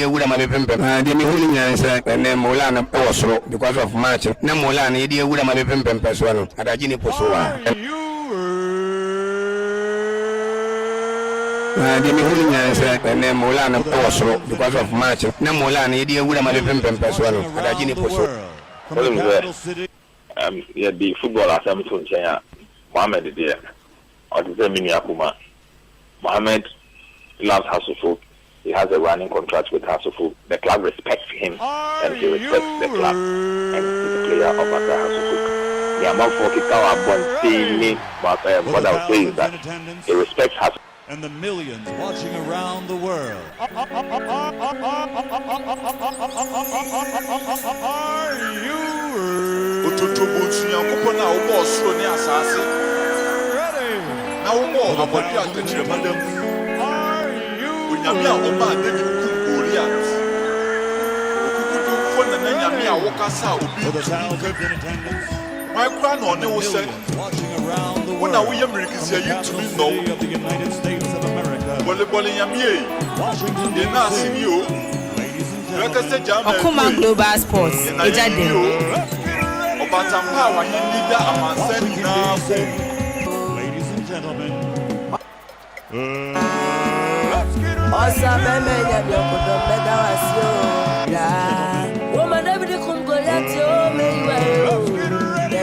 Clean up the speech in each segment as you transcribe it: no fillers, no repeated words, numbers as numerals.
would have been the Mihulin and then Molana also because of March. No Molana, dear would have been Peswell at Agini Posua. The Mihulin and then Molana also because of March. No Molana, dear would have been Peswell at Agini Posua. Yeah, the football assembly from China, Mohammed, dear, or the Mini Akuma. Mohammed loves Hasselhoff. He has a running contract with Hasselhoff. The club respects him, and he respects the club, and he's a player of Hasselhoff. The Amanfo Kitawa Bonti, but what I would say is that he respects Hasselhoff. And the millions watching around the world. Are you for the talented in attendance? My grandmother said, Watching around the when world. are we Americans here to be known? Of the United States of America. Washington, Washington, D.C. Ladies and gentlemen. Okoman Global Sports, Ejade. Ladies and gentlemen. Let's get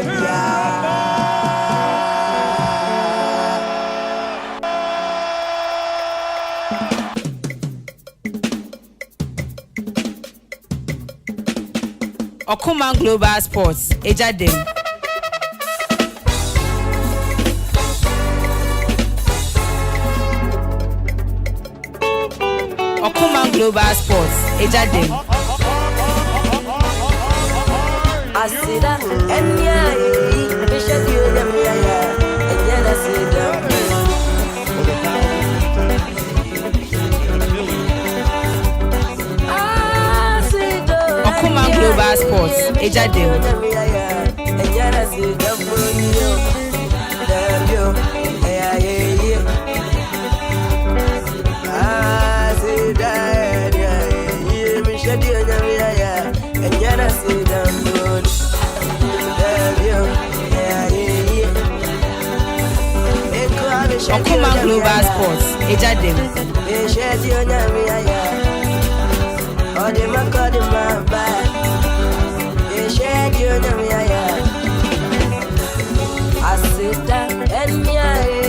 it right. Okoman Global Sports, Ejade. Okoman Global Sports, Ejade. Asida, Enya, Bishop, you and Yana Sida. Okoman Global Sports, Ejade.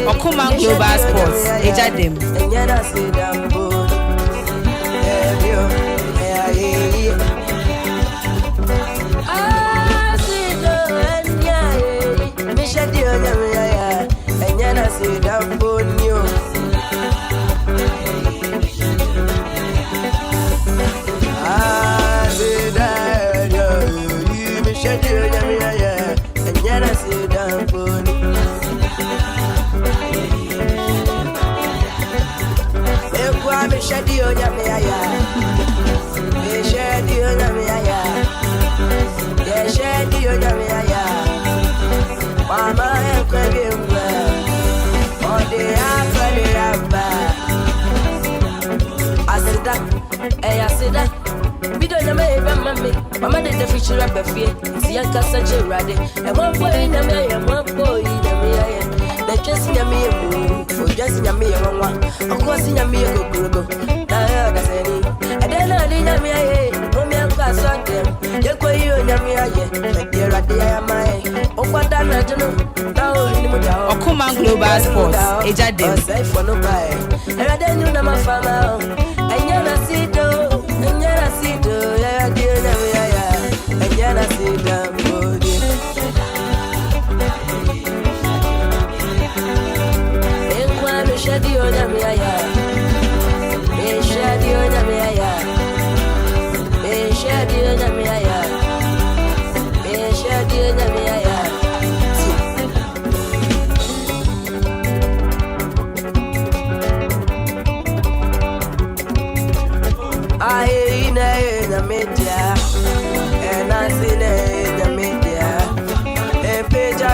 Okoman Global Sports, Ejade. Okoman Global Sports, Ejade. We don't know mammy. Mama did the feature up a fear. See a cassette ready. And one boy in a man, and one boy in a man. They're just in a mere moon, for just in a mere one. Of course, in a mere go. Now, that's any. And then I didn't have me. No man class on them. You're quite you and me. But dear, I am my. Oh, what I don't know. Okoman Global Sports, Ejade. Safe for no buy. And I don't know my farmer. And you're not see though. And you're not see though. Yeah, dear, and you're not see them. And when you shed your Namia, and shed your Namia, and shed your Namia, and shed your Namia. I in the media, and I see in the media, and page in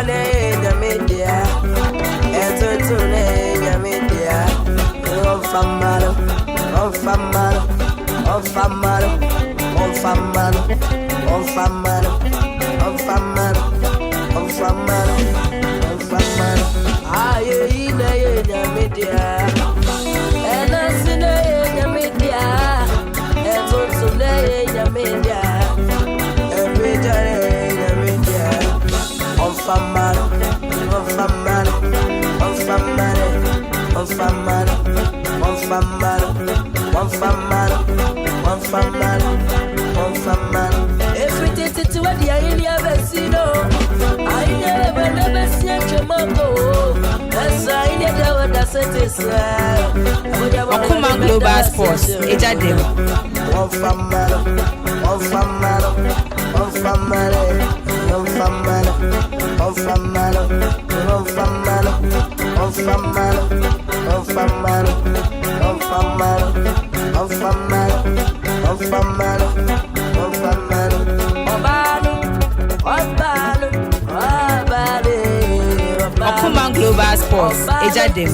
the media, and turn in the media. Oh, famalo, oh, famalo, oh, Okoman Global Sports, Ejadem. Okoman Global Sports, Ejadem.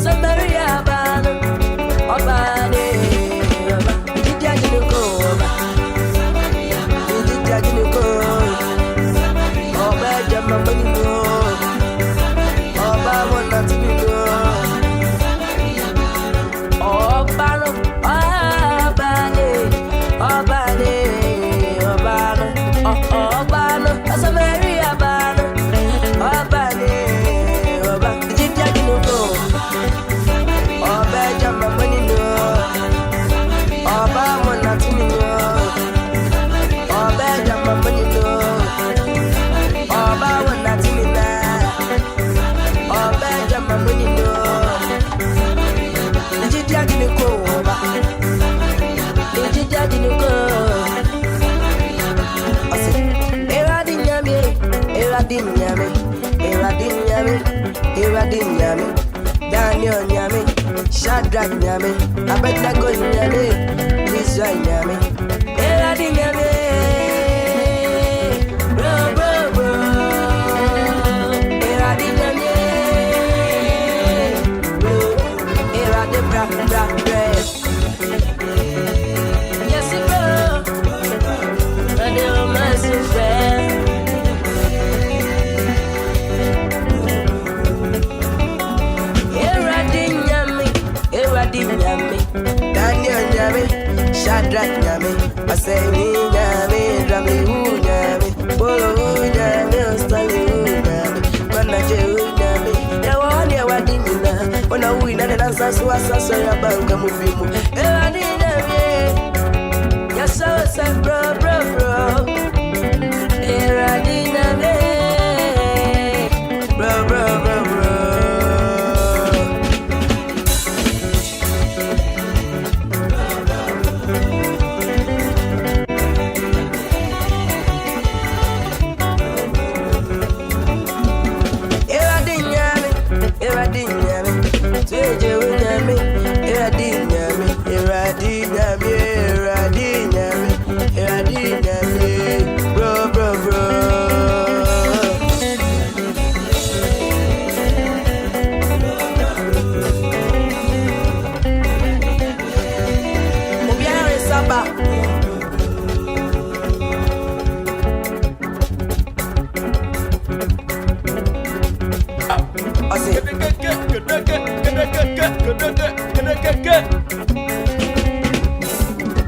Daniel Nyame, Shadrach Nyame, Abednego Nyame, Israel Nyame, Eradi Nyame, bro, Eradi Nyame, Eradi bra, yes, bro, and you're my friend. Daniel Nyame, Shadrach Nyame, Asemi Nyame, Rami Nyame, Bolo Nyame, Stali Nyame, Konaje Nyame, Yawani Wadinina, when I win and answer so ya banka mufimu. Ewadi Nyame, yes, so bro. Ewadi Nyame, bro.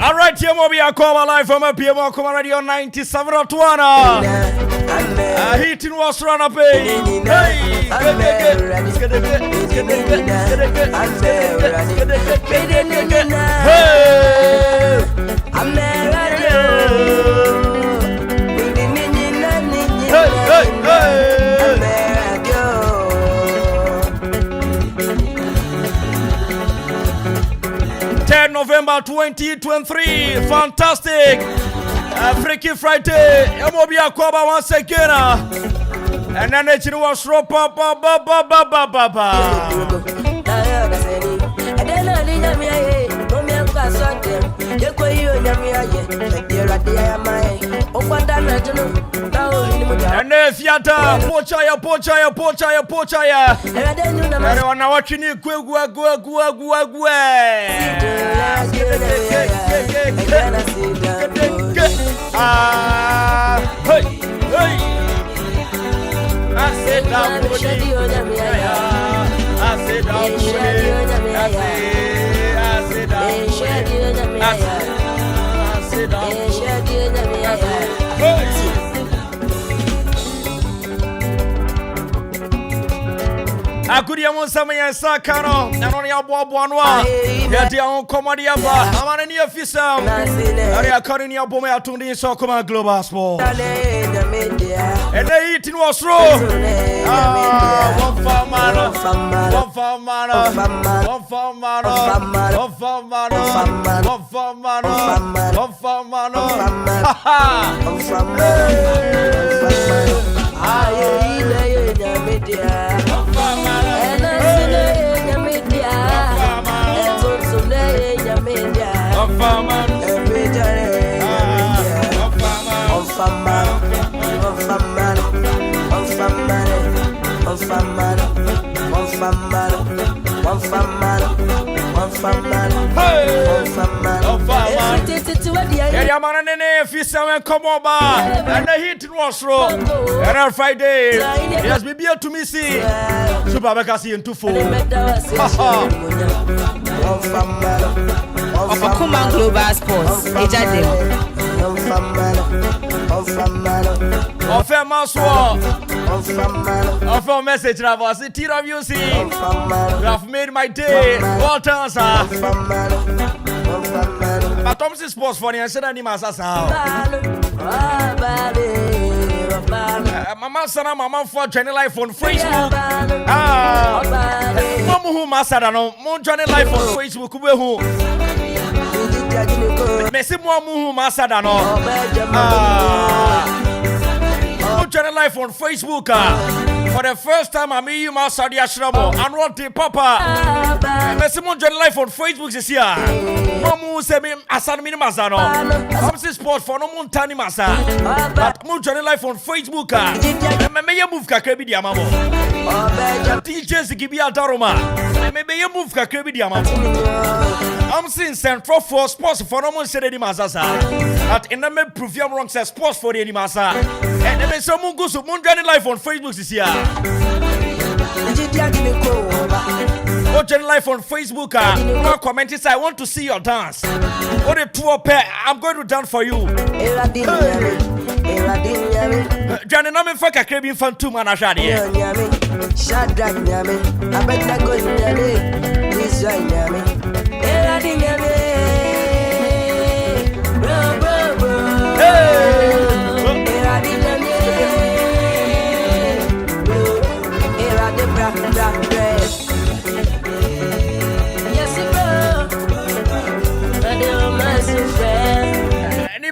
All right, here we are calling live from a PM Okoman Radio 97 of Twana. Hitting was run up. Hey, November 2023, fantastic Freaky Friday. Emobi Akwaba once again, and then it was rope up. And fiata pochaya. Ere wana wachini gwe. Hey. I said down. Akudia Monsama Sakano, and on your Boboanoa, yet your comedy of Amani officer, Aria Corinia Bome Tundi Okoman Global Sport. And the eating was raw. Come over, and the heat was raw. And on Friday, yes, we be here to me see Super Bekasi in Twumhene. Okoman Global Sports. Offer Maswa. Offer message Ravas. TWC. You have made my day. Well done, sir. But Thompson Sports Funny and said animals as Mama Sana, Mama for Johnny Life on Facebook. Mama who Masada no, Mon Johnny Life on Facebook. Messi Mwamu Masada no. Johnny Life on Facebook. For the first time, I meet you, Masadi Ashramo. And what the Papa? Messi Johnny Life on Facebook this year. Mamu se me asan mini masano. Thompson Sport for no montani masa. But Mo Johnny Life on Facebook. Me ye move kakre bi dia mamo. DJ Zigibi Aldaroma. Me ye move kakre bi dia mamo. I'm seeing Central for Sports for no mon se di masasa. At in me prove you wrong say Sports for the masa. And me so mon go so Mo Johnny Life on Facebook this year. What Johnny Life on Facebook? No comment inside. I want to see your dance. What a poor pair. I'm going to dance for you. Johnny, no me fuck a crabby fan too, man. I shot here.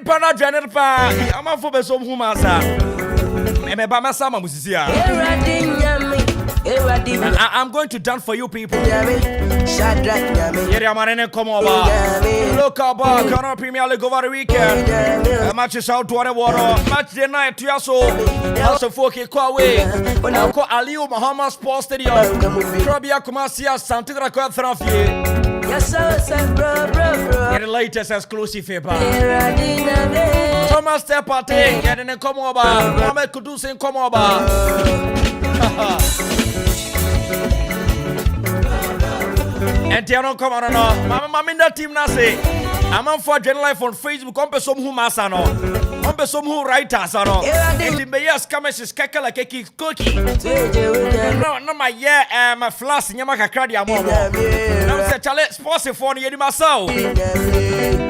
Pana Janet Pa, Amanfo be so humasa. Me ba masama musisia. I'm going to dance for you people. Here Amanene come over. Local bar, Ghana Premier League over the weekend. Matches out to the water. Match the night to your soul. House of Foke Kwawe. Ko Aliu Muhammad Sports Stadium. Krabia Kumasia Santigra Kwa Thrafie. Yes, sir, bro. Get the latest exclusive paper. Thomas Tepate, getting a come over. Mohamed Kudus in come over. And Tiano come on, Mama Minda team Nase. Amanfo Johnny Life on Facebook. Kompe som hu masano. Kompe som hu writers ano. Enti me yes kamesh kaka like keki cookie. No my yeah my flash nyama kakra dia mo. No say chale sports for no yedi masao.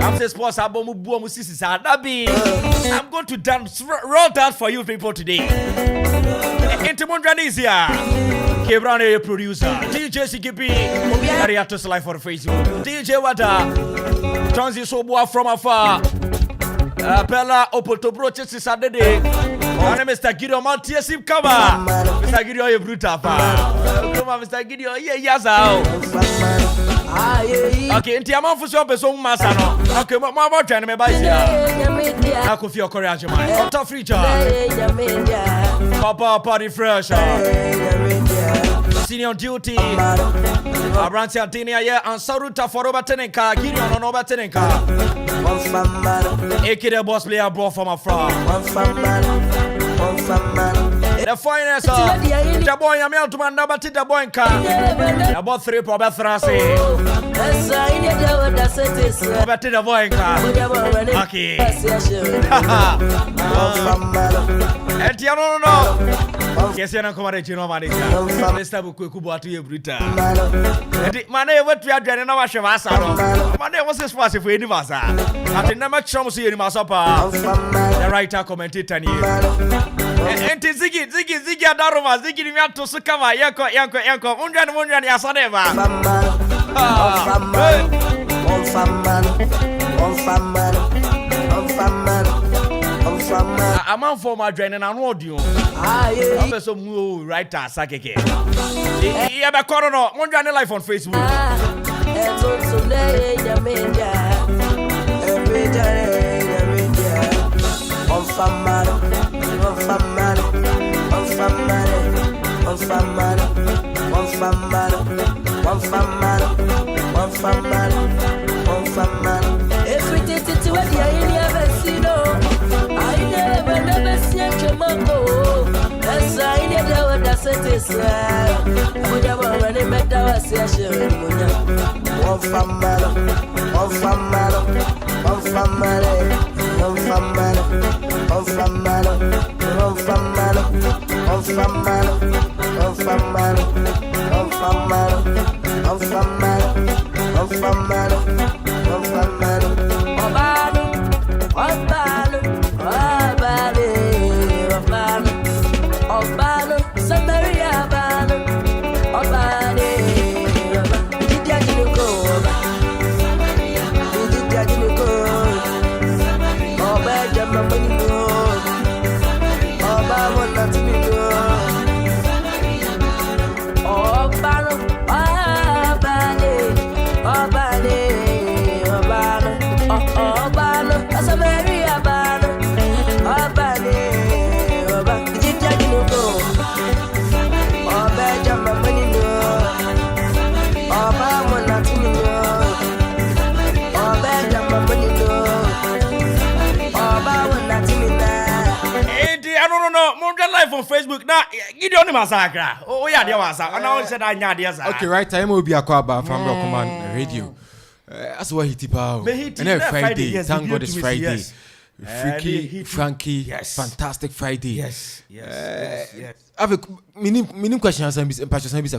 I'm say sports abomu buo mu sisi sa dabi. I'm going to dance roll dance for you people today. Enti mondrani is here. Kebrane producer DJ Sigipi Ariatos Life on Facebook. DJ Wada Transition boy from afar. Bella Opotobro Chesi Saturday. And Mr. Gideon Maltiesim Kama. Mr. Gideon Bruta. Come on, Mr. Gideon. Yeah, yes, Okay, nti Amanfo so person masa no. Okay, mo about try me buy here. Akuffo courage man. Top free job. Papa party fresh. Senior duty. Abrantia Dinia yeah and Saruta for Obatenenka. Gideon on Obatenenka. Eke the boss player brought from afar. The finest the boy Yamel to man number the boy in car. About 3 for Bethrasi. About the boy in car. Okay. And you don't know. Yes, you're not coming to know manager. Mr. Bukubu to you, Brita. Money, what we are doing now, Shavasa. Money was this was if we did was. I think never chums here in Masapa. The writer commentator. And Ziggy Daruma, Ziggy to Sukama, Yanko, Munjan, Yasaneva. Amanfo my drain and audio. I'm so move writer Sakeke. Yeah, but Corono, Munjan live on Facebook. Everything to what you never see, no. I never see a Jamaica. That's I never what I said is. I would have already met our session. One family. Live on Facebook now. Gideon Massacre. Oh, yeah, there was. I know said I had yes. Okay, right time will be Aquaba from Okoman radio. That's what he tip out. And then Friday. Yes, thank God it's Friday. Yes. Freaky, Frankie, yes. Fantastic Friday. Yes. I have a minimum question. I'm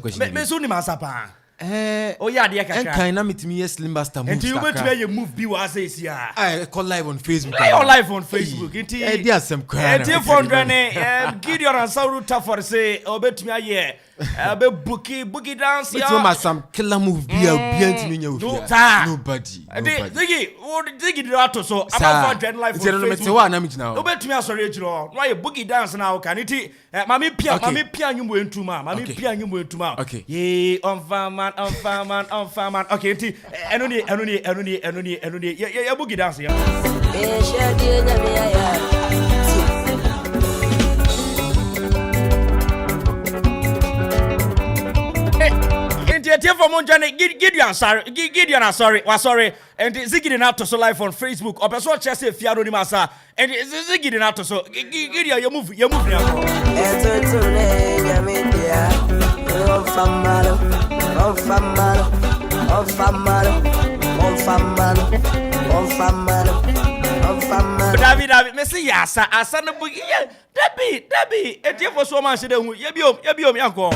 question. Me so ni masapa. Oh yeah, dear and kind of meet me a slim bastard. And you went to your move be was here. I call live on Facebook. I on live on Facebook. It is some crap. Gideon and Saruta for say, obet me a year. Bookie dance. It's almost some killer move be a behind me. Nobody. Ziggy Rato so I'm for life. It's a one image now. Obet me a sorry, why a boogie dance now? Can it? Mammy Pia, you went to ma. Mammy Pia, you went to ma. Okay. Yea, on farman. Okay, Enony, yeah, boogie dance. Dear for Monjane, Gideon, sorry, and Ziggy not to so live on Facebook, or person Chelsea Fiado di Massa, and Ziggy not to so Gideon, you move now. David, Messi, yes, I send a book. Debbie, and dear for so much, you be uncle.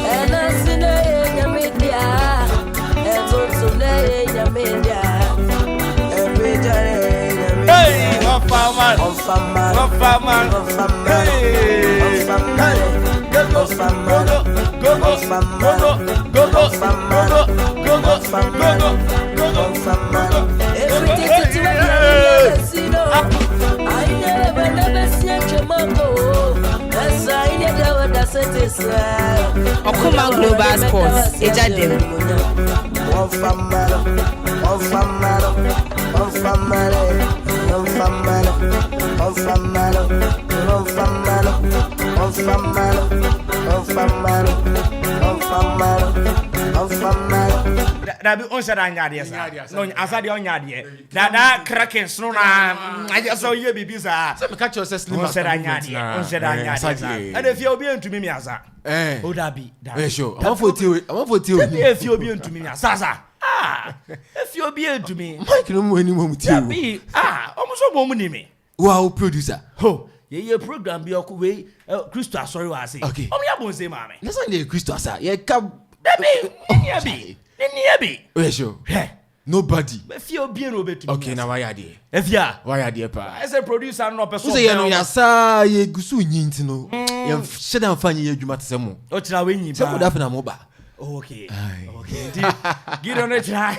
And I see the media, and also the media. Every day, hey, one farmer, Okoman Global Sports, Ejadem. That be on said no, as I on yard that cracking snow. I just saw you be busy. Catch yourself slim. On said and if you're being to me, as oh, that be sure. I'm for you. If you're being to me, Sasa. If you're being to me, Mike, no more anymore with you. Be almost a woman me. Wow, producer. Ho, your program be way, Crystal, sorry, I say. Okay. Oh, I won't say, mammy. That's why the Crystal, sir. Yeah, come. That be. Where sure? Nobody. If you're being obeyed to okay, now why are they? If ya, why are they? Pa? As a producer, no person. Say, no, ya sa ye gusu nyinti no. Ya sheda mfanyi ye juma tsemo. O tira wenyi ba. Se ko dafa na mo ba. Okay. Okay. Get on it try.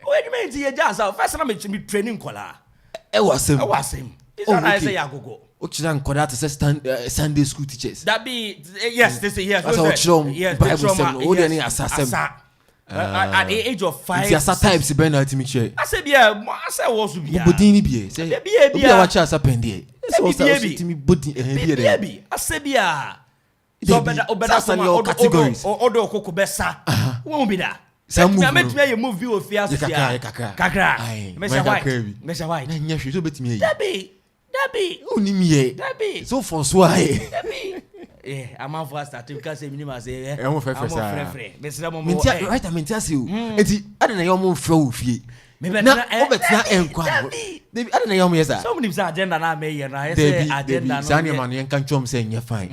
Wait a minute, you just first time me training kola. E wasem. It's not I say ya gogo. O tira nkoda to say Sunday school teachers. That be yes, they say yes. That's how children Bible sem. O de ni asasem. At the age of 5. It's a types be na ultimate share. I said yeah, I said was be. Bodini bi. Say be a watch us up endie. So ultimate body be. I said be a so better your categories. Odo okoko besa. Won't be that. Some move you of fear. Kakra. Mesha why? Na nya hwe so betimi. Dabi. Unim ye. Dabi. So François. Dabi. Amanfo start because me nima say I'm frefre. Mesra mo right I mean tell you. Enti adena yo mo mfra wo fie. Na obetina enkwa. Dabi adena yo mo yesa. So many agenda na me here na say agenda no. Sani man yen kan chom say nya fine.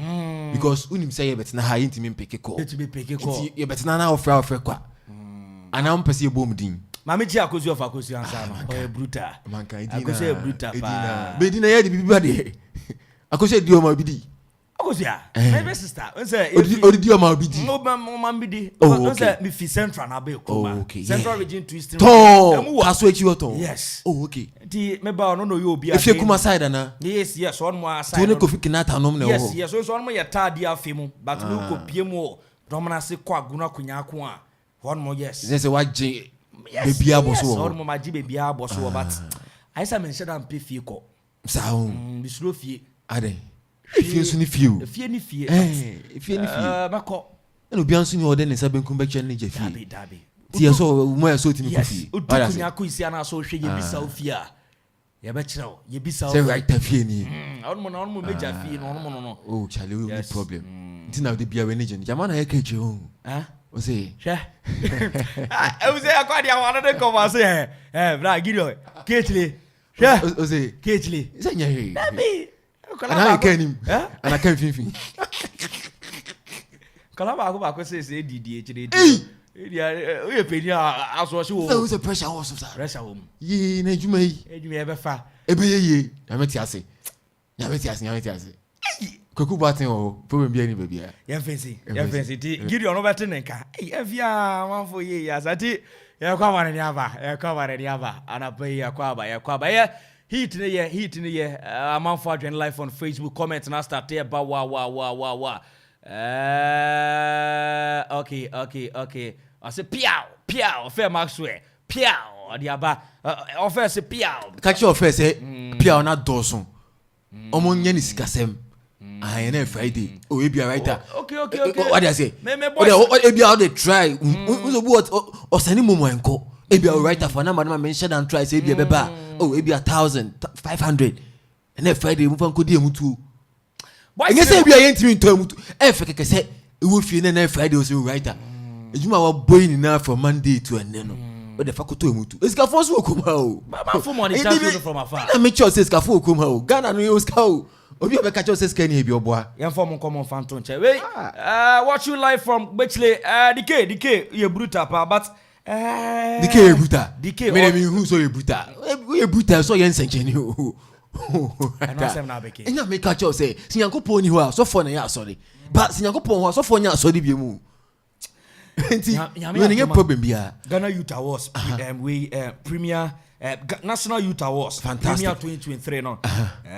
Because unim say ye betina ha yintimi mpeke call. Enti ye betina na ofra kwa. Ana mpese ye bom din. Mami ji akosi of akosi ansa no. O brutal. Manka idina. Akosi e brutal pa. Be dina ye di bibi bade. Akosi di o ma bidi. Akosi a. My sister, we say odi o ma bidi. No ma bidi. We say me fi central na be Okoman. Central region twisting. To. Aso echi woto. Yes. Oh okay. Di me ba no you obi a. If you kuma side na. Yes, on mo side. To ne Kofi Kinata nom na wo. Yes, so on mo ye tadi afemu, but we ko pie mu domna se kwa guna kunya ko a. On mo yes. Say waje baby aboso wo. On mo maji baby aboso wo but I say mention am pe fie ko. Sao. Bi suro fie. Ade. Fie so ni fie. Fie ni fie. Fie ni fie. Mako. No bi anso ni ode ne saben kun beche ne je fie. Dabi. Ti so mo ya so ti mi ku fie. Kunya ko isi ana so hwe ye bisa o fie a. Ye be kire o, ye bisa o. Say right fie ni. On mo meja fie no. Oh, Charlie, we have problem. Nti na ode bia we ne je. Jama na ye keje o. O say. She. I was say akwa dia wana de come say bra gido. Ketli. She. O say. Ketli. Say nya he. Dabi. Ana kan him. Ana kan finfin. Kala ba ko say didi e chire di. O ye peni aso se wo. So pressure was so. Pressure wo. Ye na juma yi. Ejuma e be fa. Ebe ye. Na meti ase. Koku batin o problem bia ni bia. Ye fancy ti gidi ono beti nka. E fia Amanfo ye ya sati ye kwa mare ni aba. Ana pe ye kwa aba. Ye hit ne ye Amanfo adwen live on Facebook comment na start here ba wa. Okay. I say piao fair Maxwell. Piao adi aba. Offer say piao. Catch your face piao na doson. Omo nya ni sikasem. I na Friday. Oh, e bia writer. Okay. What do I say? E bia how they try. We what o sani momo enko. E bia writer for na madam mention and try say e bia beba. Oh, e bia 1,500. And na Friday mu fan ko di emutu. Why say e bia yentimi nto emutu. E fe keke say e wo fie na Friday o say writer. Ejuma wa boy ni na from Monday to eneno. But the faculty emutu. Eska force Okoman o. Mama for money transfer from afar. Na make sure say eska for Okoman o. Ghana no use ka o. Obi obe catch us scan here bi oboa. Yan form common phantom che. Wait. Watch you live from Bechley. DK you brutal pa but DK brutal. DK. Me who so you brutal. We brutal so yen sencheni o. I know say na beke. Enya make catch us say Sinyankopon ni ho a so for na ya sorry. But Sinyankopon ho so for nya sorry bi mu. Enti we no problem bia. Ghana Youth Awards we premier National Youth Awards Fantastic. Premier 2023 no.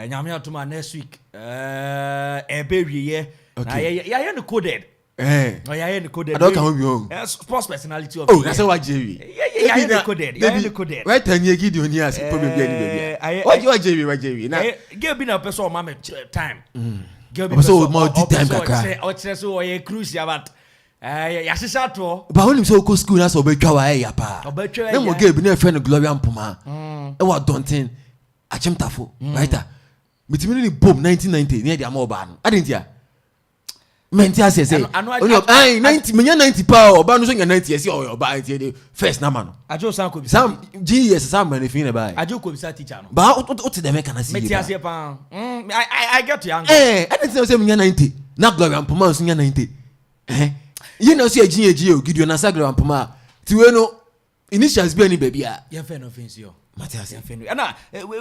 Nyame atuma next week. Ebewie ye. Na ya no coded. Oh, yeah, coded. I don't come home. Sports personality of. Oh, that's what Jerry. Yeah, coded. Yeah, coded. Right, and you give you as problem. What you are Jerry? Now, give me a person, mamma, time. So more time, Kaka. Or so a cruise, but. Yes, it's out. But when you so go school, that's over Kawa, then we'll give me a friend of Gloria Puma. And what don't think I jumped tafo, right? Between the Boom 1990 near the Amoban. I didn't hear. Mentia says, I 90 power, but I'm 90 years or by the first number. I just some GS, some anything about. I do could say teacher. But what's the mechanism? I got young. I didn't say 90. Not Gloria Puma, 90. You know, see a GAGO, give you an Asagra and Puma. To know, initials be any baby. You're fair no offense, yo. Matthias, and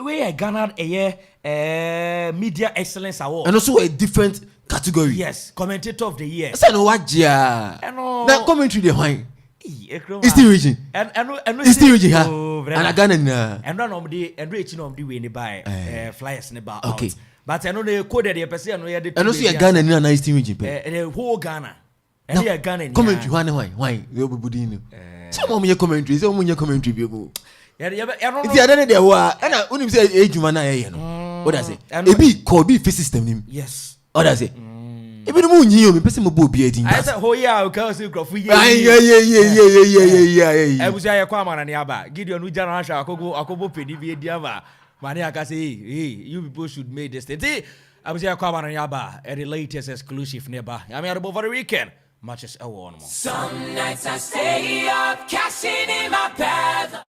we are garnered a year media excellence award. And also a different category. Yes, commentator of the year. I know what, yeah. That commentary, the wine. It's still reaching. And it's still reaching, huh? And I got it. And run on the and reaching on the way in buy flyers in the bar. Okay. But I know they coded the person and also a Ghana and a nice team region. And a whole Ghana. And they are Ghana. Commentary, why? You'll be Budino. Some of your commentaries, some of your commentary. Yeah, if you are there, and I only say age man, what does it? It be called be face system. Yes. What does it? If you moon you, person will be eating. I said, oh, yeah, because you go for yeah. I was a Aquaman and Yaba. Gideon Nujan Rasha, Akobo, PDV, Diava. Mania can say, hey, you people should make this thing. I was a Aquaman and Yaba at the latest exclusive nearby. I'm here over the weekend. Much as a one more. Some nights I stay up, cashing in my path.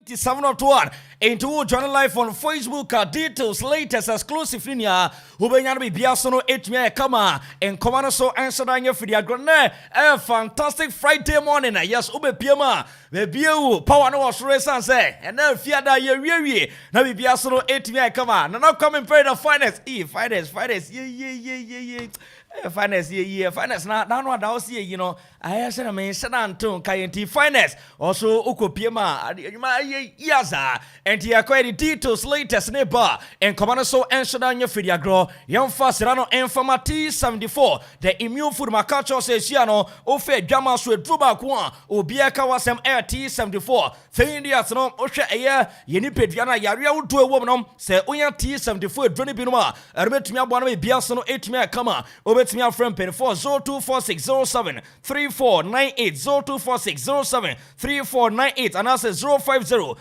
$7.1 into journal life on Facebook. Details latest exclusive in ya. Ubenya be biasono 8 kama and Command so answer on your video. A fantastic Friday morning. Yes, Ube Piema. The Bio power no was race and say. And then fear that you're now be biasono 8 kama. Now coming pay the finest. Finest. Yeah. Finance, finance. Now what I was here, you know. I said, I mean, Sadanton, Kayanti, finance. Also, Okopiema, Yaza, and the acquired details latest neighbor. And Commander so answer down your video grow. Young fast Rano Informa T74. The immune food Macacho says, Yano, Ofe Jamas with Druba Kwan, Obiaka was some air T74. Thindias no, Osha Air, Yenipediana, Yaria to a woman, say Oya T74, Johnny Binuma, I met me up one way, Biasono 8 Kama, Obet me a friend pen for 024607 3498 024607 3498 and I say 050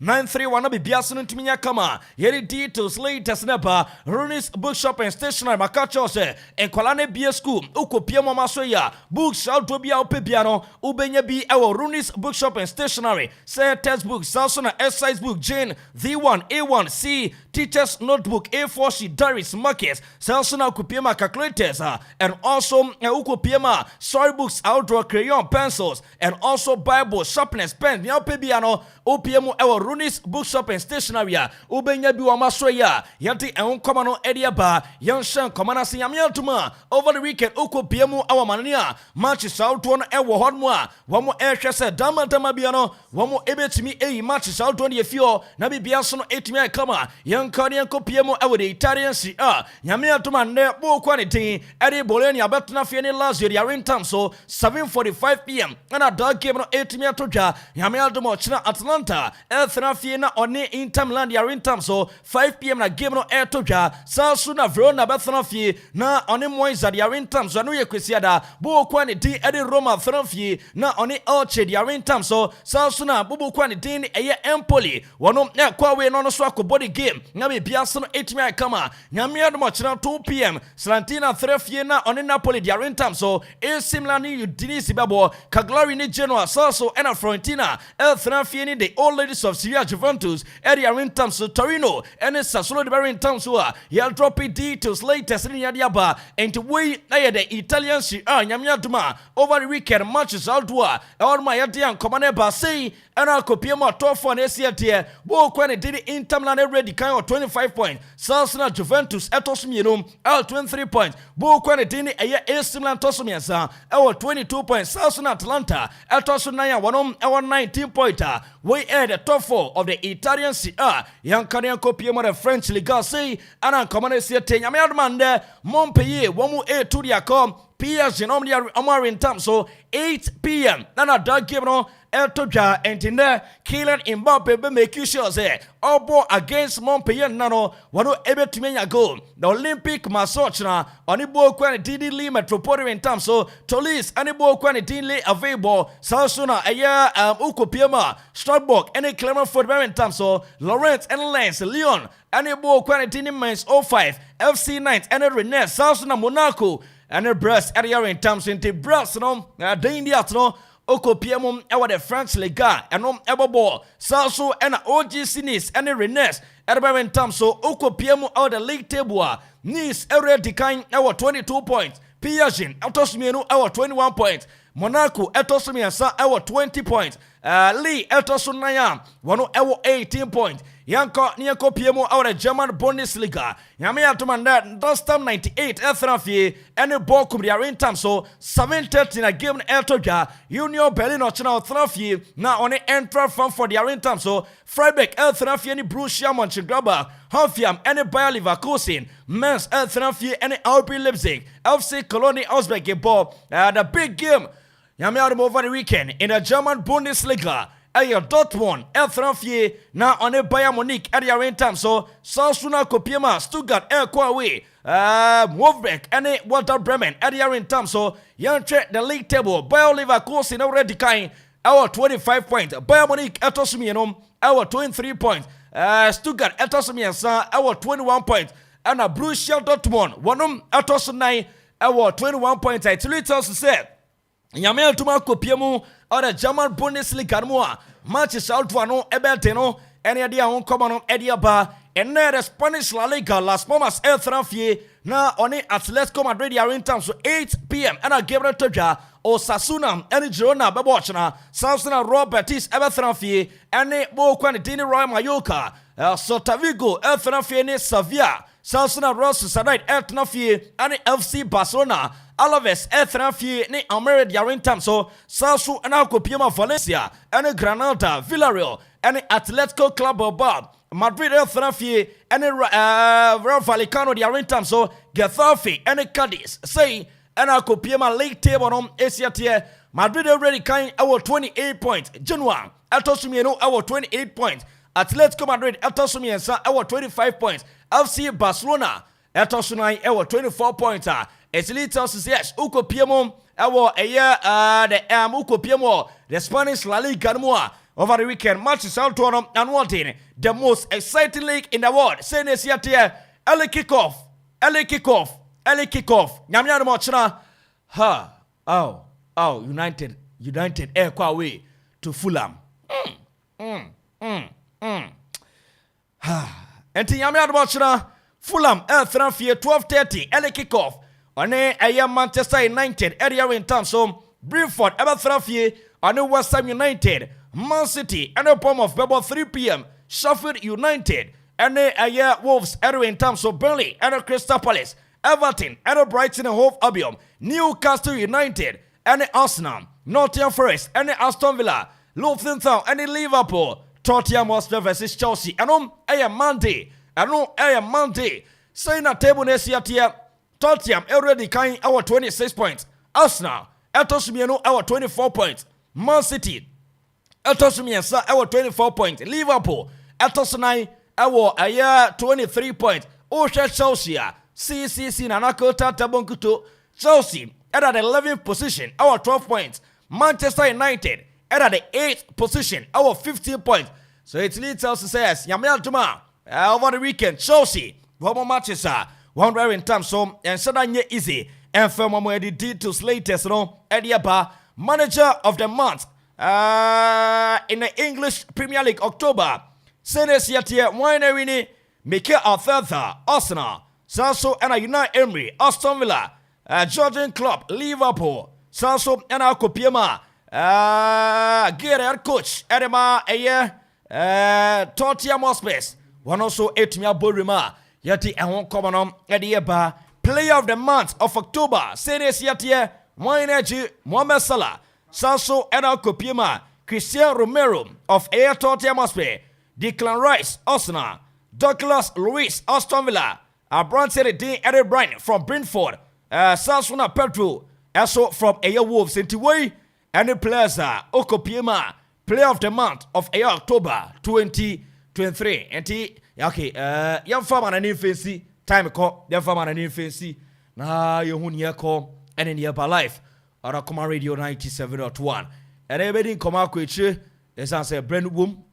931 be Biasono to me Kama, Yeri details latest never, Runis Bookshop and Stationery, Macacho say, and Kolane Beer School, Uko Piamo Masoya, books out to be our Piano, Ubenya be our Runis Bookshop and Stationery, say textbook, Salsona, S size book, Jane, V1, A1, C, teacher's notebook, A4 sheet, diaries, markers, Salsona Kupiema calculators, and also Ukupiema storybooks, outdoor crayon, pencils, and also Bible, sharpness, pen, Niapebiano, OPM, our Runis bookshop and stationery, Ubenya Biwamasoya, Yanti and Komano Ediaba, Yanshan, Komanasi Yamiatuma, over the weekend, Ukupiemu, our mania, matches out one, Ewa Hodmoa, one more air chasser, Dama Damabiano, one more Ebet me, a matches out 20 few, Nabi Biasono 8 me, Kama, Young Cardian Copiemo, our Italian CR, Yamiatuma, more quantity, Eddie Bolenia, Betna Fiani last year, Yarin so 7:45 p.m. and a dog game on 8 me toja, Yamiatuma, China, Atlanta, Elthana Fiena, or ne in time land, Yarin so 5 p.m. a game on air toja, Salsuna, Verona, Bethana Fie, na on him ones at Yarin so Anuya Quisiada, Bo quantity, Eddie Roma, Thanafi, na on it Orchard, Yarin so Salsuna, Bubu quantity, a year Empoli, one of Nekwawe, non swako body game, Nabi Biason, 8 me kama, Yamiatuma, China, 2 p.m. Slantina, Threfiena, on in Napoli, Yarin so A Simlani, you Denise Babo, Caglari, ni Genoa, Salso, and a Frontina, El Thanafieni, the old ladies of Syria Juventus, Eddie Yarin so Torino, and it's Sassuolo de Barin Tamsua, Yal drop it details latest in Yadiaba, and to wait the Italian Yamiatuma over the weekend matches outdoor, all my Yadian Commander say, and I'll copy my top for an SCT, Bo Quani did it in Tamlan ready kind of 25 points, Salsona Juventus, Etosminum, L 23 points, Bo Quani did it a year Simlan Tosumiasa, our 22 points, Salsona Atlanta, Etosunaya, our 19 pointer, we add the top 4 of the Italian CR, Young Canadian copy of the French Liga say, and I'm commander CT, Yamiadmande, Montpellier, 1 to the com. P.S. Genomia Amarin Tamso 8 p.m. Nana Doug Gibno Eltoja and Tinder Kylian Mbappe make you sure say all ball against Montpellier Nano one able to make a goal. The Olympic Masochna on the ball quantity Lee Metropolitan Tamso Tolis and the ball quantity Lee available Salsuna a year Ukopiema Strasbourg and a Clement for Baron Tamso Lawrence and Lens Leon and the ball quantity Mens 05 FC Knights and the Rennes Salsuna Monaco and the breast at the in terms into breast no the India no Okopiemum ever the French Liga and ever ball Salso and OGC Nice and the Rennes at the in terms so Okopiemu out the league table Nice already decline our 22 points Piaget Etosmienu our 21 points Monaco Etosmiasa our 20 points Lee Etosunaya one our 18 points Yanko Niako Piemo out of German Bundesliga. Yamia Tumanda, Dostam 98, Ethrafi, and a Bokum Yarin Tamso, 7:30 in a game Eltoja, Union Berlin Ochana Thrafi, now on the entra from for the Yarin Tamso, Freiburg Elthrafi, any Bruce Mönchengladbach, Hoffenheim, any Bayer Leverkusen, Mainz Elthrafi, any RB Leipzig, FC Cologne Augsburg, ball, the big game. Yamia over the weekend in the German Bundesliga. Ayo Dortmund, Elthrafi, now on a Bayern Munich at the Yarin so Salsuna Kopiema, Stuttgart, Kwawe, Wolfsburg, and Walter Bremen at the Yarin so young check the league table, Bayer Leverkusen already kind, our 25 points, Bayern Munich Etosumianum, our 23 points, Stuttgart Etosumiansa, our 21 points, and a Borussia Dortmund, one Etosunai, our 21 points. I tell you, said. Yamel Tuma Kopiemu or the German Bundesliga Moa matches out for no Ebelteno, any idea on common Ediaba, and then the Spanish La Liga Las Palmas El Trafi, now on it at Let's Come Madrid in terms of 8 p.m. and a Gabriel Toja or Sasuna, any Girona Babochana, Salsona Robert Betis Eberthrafi, and a Bo Quantini Roy Mayoka, Sotavigo El Trafi and Sevilla. Salsona Ross Sarai Eltnafi and FC Barcelona Alaves Eltnafi ni Amered Yarin Tamso Salsu and Alcopiema Valencia and Granada Villarreal and Atletico Club Bob Madrid Eltnafi and Real Vallecano Yarin Tamso Getafe and Cadiz say and Alcopiema League Table on Asiatia Madrid already kind our 28 points Genoa Etosumieno our 28 points Atletico Madrid Etosumiensa our 25 points FC Barcelona Etosunai our 24 points it's little yes Ukopiemo our a year the Ukopiemo the Spanish La Liga Moa over the weekend matches out to and wanting the most exciting league in the world say this year LA kickoff Nyamya Mochana United air away to Fulham enti nyame adobachna Fulham Elthranfie 12:30 early kickoff on a Manchester United area in town so Brentford Elthranfie on West Ham United Man City and a form of Bebo 3 p.m. Sheffield United and a Wolves area in town so Burnley and Crystal Palace Everton and Brighton and Hove Albion Newcastle United and Arsenal Nottingham Forest and Aston Villa Luton Town and Liverpool Tottenham Hotspur versus Chelsea and a Monday saying a table next year Tottenham already carrying our 26 points Arsenal Etosmiano our 24 points Man City Etosmiansa our 24 points Liverpool Etosnai our 23 points Osha Chelsea CCC Nanakota Tabonkuto Chelsea at the 11th position our 12 points Manchester United at the 8th position our 15 points so it leads us to say Yamel Tuma over the weekend Chelsea one more matches one rare in terms so and suddenly easy and for more the details latest no Ediaba manager of the month in the English Premier League October Senes Yatia Winery Mikel Arteta Arsenal Sanso and United Emery Aston Villa Jordan Klopp Liverpool Sanso and Akropong-Akuapem Gerard coach Edema Tottenham Hotspur one also 8 Barima Yati and one common on Ediaba player of the month of October Senes Yatia Winery Mohamed Salah Sanso and Akropong-Akuapem Christian Romero of Tottenham Hotspur Declan Rice Arsenal Douglas Luiz Aston Villa Branson Dean Eric Bryan from Brentford Sasuna Pedro also from Wolves into way and the players Akropong-Akuapem player of the month of October 2023 and okay young farmer and infancy time call young farmer and infancy na yehunia call and in nearby life on Okoman Radio 97.1 and everybody come out with as I say brand womb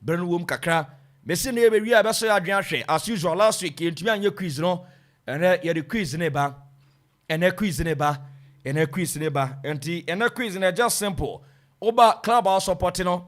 kakra Messi ne be wi abeso adwanhwe as usual last week ntumi anye quiz no ene ye the quiz ne ba enti quiz ne just simple oba club house support no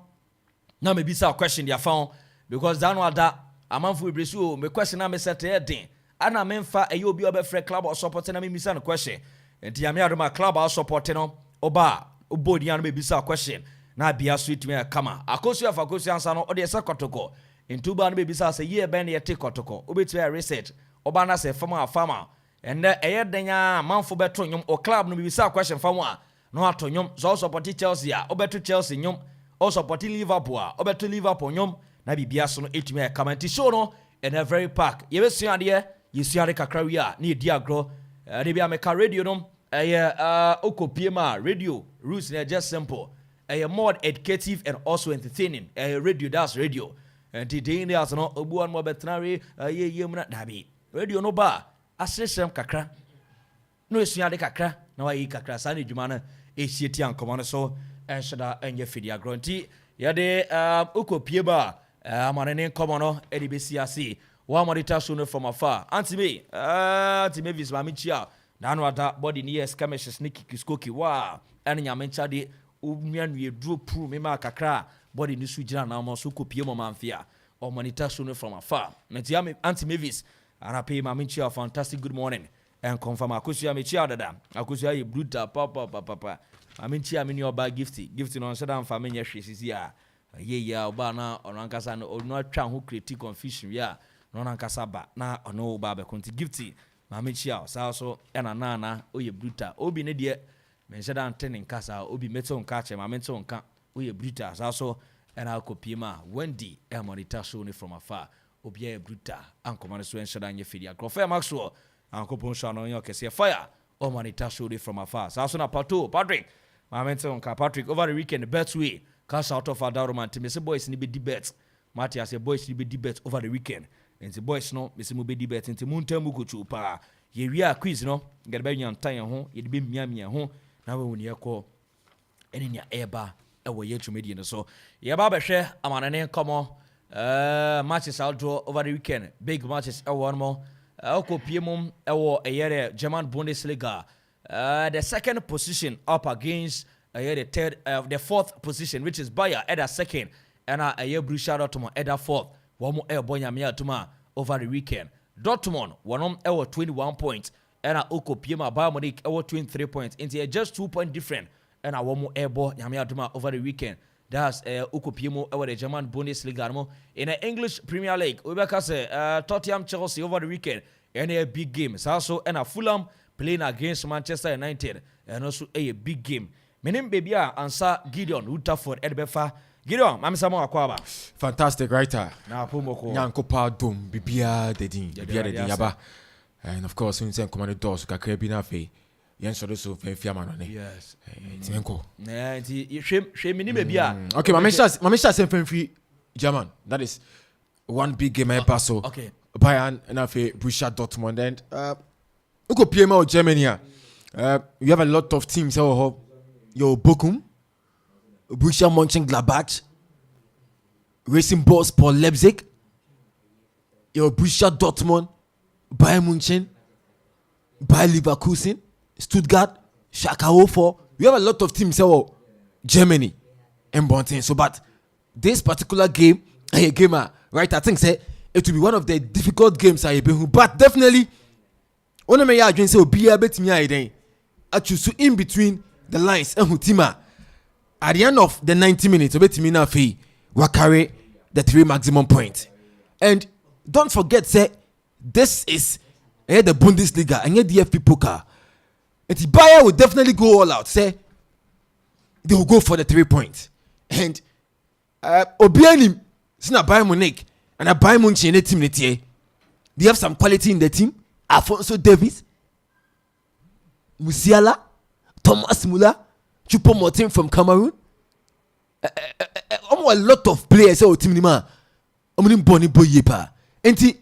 na me bisa question dia found because that one that Amanfo Ibresu me question na me set heading ana me mfa eyo obi obefre club house support na me bisa no question enti ame adoma club house support no oba obodi an me bisa question na bia sweet me kama akosu afakosu ansa no ode esa kotoko intuba no be bisa say ye ben ye take kotoko obeti research oba na say farmer and eyedenya manfo beto nyom o club no be bisa question farmer no ato nyom so support Chelsea a obeto Chelsea nyom o support Liverpool a obeto Liverpool nyom na bibia so no etumi kama ti show no in a very park ye be sua de ye sua de kakra wi a na edi agro de bia me ka radio no Okopiem radio rules are just simple more educative and also entertaining radio that's radio and today there's no obuan mo betnare ye muna dabi radio no ba asesem kakra no esua de kakra na wa yi kakra sa ne djuma na ehie an komo so enshada enye fidi agronti ye de Okopiem amane ne komo no edi besi ase wa monitor show no from afar anti me vis ma chia na no ada body near skirmishes sneaky kiskoki wa ene nyamencha de umianu ye dro pro me ma kakra body ni sujira na mo so Okopiem manfia or monitor show from afar na ti am anti mavis ana pay ma menchia fantastic good morning and confirm akosia me chia dada akosia ye bruta papa ma menchia me ni oba gift no so da mfa menye hwesisi a ye ya oba na ono ankasa no ono atwa ho create confusion ya no ankasa ba na ono oba be konti gift ma menchia so na oye bruta obi ne de mense da antene nkasa obi meto nka che ma mento nka oye bruta so ena Okopiem Wendy e monitor show ni from afar obi e bruta ankomane so enshada anye fidi Akropong Maxwell ankopon show no yo kese fire o monitor show ni from afar so na Patrick ma mento nka Patrick over the weekend betway cash out of Adaroma team say boys ni be debate Matthias say boys ni be debate over the weekend and the boys no me say mo be debate nti muntamu kuchu pa ye wi a quiz no get be nyantan ho ye de be miamia ho na we woni ekọ eni nya eba ewo ye tumedi no so ye ba be hwe amanane komo matches outdoor over the weekend big matches one more Okopiem ewo eyere German Bundesliga the second position up against the fourth position which is Bayer at the second and Borussia Dortmund at the fourth one more bonya me atuma over the weekend. Dortmund won over 21 points and Okoman Bayern Munich over 23 points. Into just 2 point different and one more airball Yamiaduma over the weekend. That's Okoman over the German Bundesliga. In the English Premier League, we say Tottenham Chelsea over the weekend and a big game. It's also and a Fulham playing against Manchester United and also a big game. Menim baby answer Gideon Rutherford Edbefa. Gideon, I'm Samuel Akwaba. Fantastic writer. Na pomoko. Nyankopa dom bibia dedin yaba. And of course, when you say Commentator, so kakre bi na fe. Yen so do so fe fiama no ne. Yes. Timenko. Na nti hwe menim baby a. Okay, my mention say free German. That is one big game I pass so. Okay. Bayern and afi Borussia Dortmund and uko PMA or Germany. You have a lot of teams here. Yo Bochum, Borussia Mönchengladbach, Racing Balls Paul Leipzig, your Borussia Dortmund, Bayern München, Bayer Leverkusen, Stuttgart, Schalke 04. We have a lot of teams here, Germany and Bontin. So, but this particular game, right? I think say it will be one of the difficult games I have been. But definitely, one of my agents say be a bit me I choose in between the lines and Hutima. At the end of the 90 minutes, Obetimina Fee will carry the 3 maximum points. And don't forget, say, this is the Bundesliga and the DFB Poker. And the Bayer will definitely go all out. Say, they will go for the 3 points. And Obianim, it's not Bayern Munich and a Bayern Munich in the team. They have some quality in the team. Alphonso Davies, Musiala, Thomas Muller, Choupo-Moting from Cameroon. A lot of players on team nima. Boni boyepa. Enti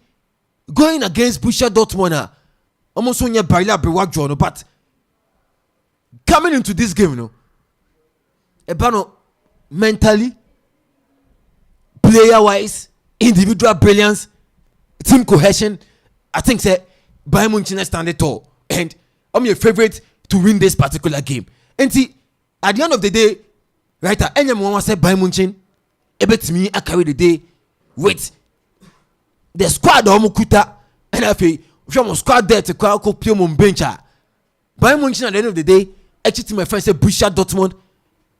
going against Borussia Dortmund. Almost on your Barilla Bewagjono, but coming into this game, Ebano mentally, player-wise, individual brilliance, team cohesion. I think say Bayern Munich stand it tall, and I'm your favorite to win this particular game. And see, at the end of the day, right, anyone say Bayern Munich, to me, I carry the day with the squad of Mukuta, and I feel from squad there to call Piomon Bencha. Bayern Munich at the end of the day, actually, my friend said Borussia Dortmund,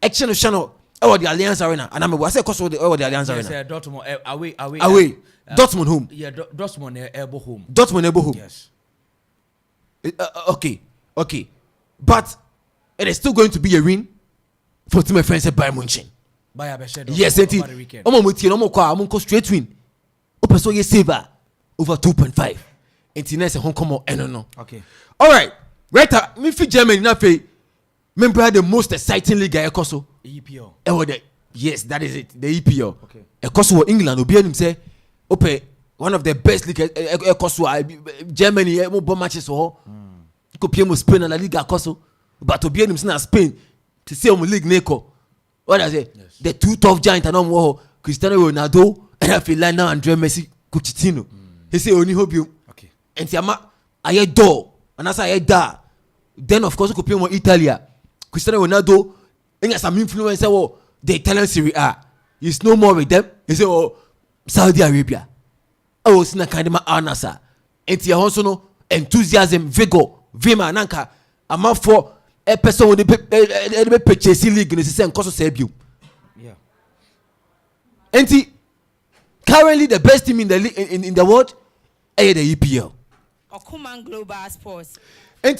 action channel over the Allianz Arena, and I'm say cost over the Allianz Arena. Yes, Dortmund away. Dortmund home. Yeah, Dortmund elbow home. Dortmund elbow home. Yes. Okay, but it is still going to be a win for my friends at Bayern Munich. Yes, it is. I'm straight win. Open so you saver over 2.5. It's nice Hong Kong and no. Okay. All right. Right. Me for Germany na fe. Remember the most exciting league I also. EPL. Yes, that is it. The EPL. Okay. Ekoso England obi anim say open one of the best league Ekoso Germany more matches so. Ko pie Spain na La Liga Ekoso. But obi anim say na Spain to see league neko. What I say? Yes. The two tough giants and no Cristiano Ronaldo and I feel like now Andrea Messi Coutinho. He say only hope you. Okay. And see I do and as I da. Then of course we could play more Italia. Cristiano Ronaldo and some influencer the Italian Serie A. He's no more with them. He say Saudi Arabia. Oh, sina kandima anasa. And see also no enthusiasm, vigor, vima nanka. Amanfo a person with the purchase league in the same cost of Serbia. Yeah. And currently the best team in the league in the world is the EPL. Okoman Global Sports. And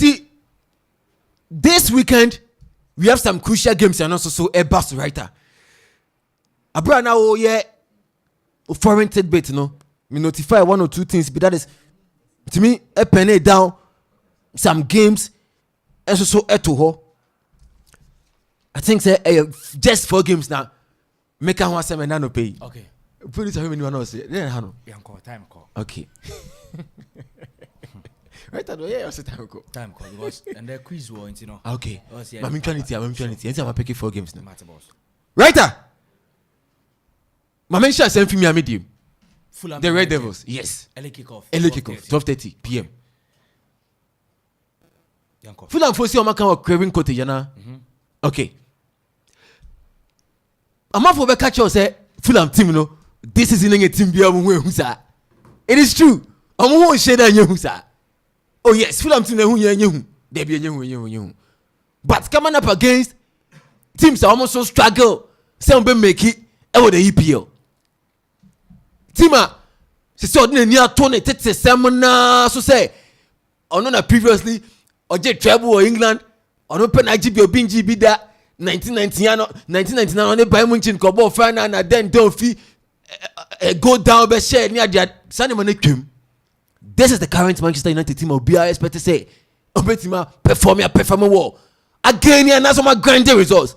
this weekend we have some crucial games and also so a bus writer. Abra now a foreign tidbit, me notify 1 or 2 things, but that is to me a penny down some games. And so Etoho. I think say just 4 games now. Make a 1 7 no pay. Okay. Put it to him anyone else. Then Hano. Time call. Okay. Right I know time call. Time call because and the quiz war, Okay. I'm trying to I'm picking 4 games now. Writer. My mention send for me a medium. The Red Devils. Yes. Early kickoff. 12:30 p.m. Fulham for see on my craving kote yana. Okay. Amanfo be catch us say Fulham team this is in a team bia we who say. It is true. Omo won share that yehu sir. Oh yes, Fulham team who yehu. They be yehu. But coming up against teams are almost so struggle. Some be make it over the EPL. Tima, she saw the near Tony Tete Semana so say. Or not previously, or just travel or England, or open IGB or BNGB that 1999 on the Bayern Munich Kobo final and then don't fee go down by share near that Sunday morning. This is the current Manchester United team of BRS, but to say, Obetima perform well. Again, and that's my grand results.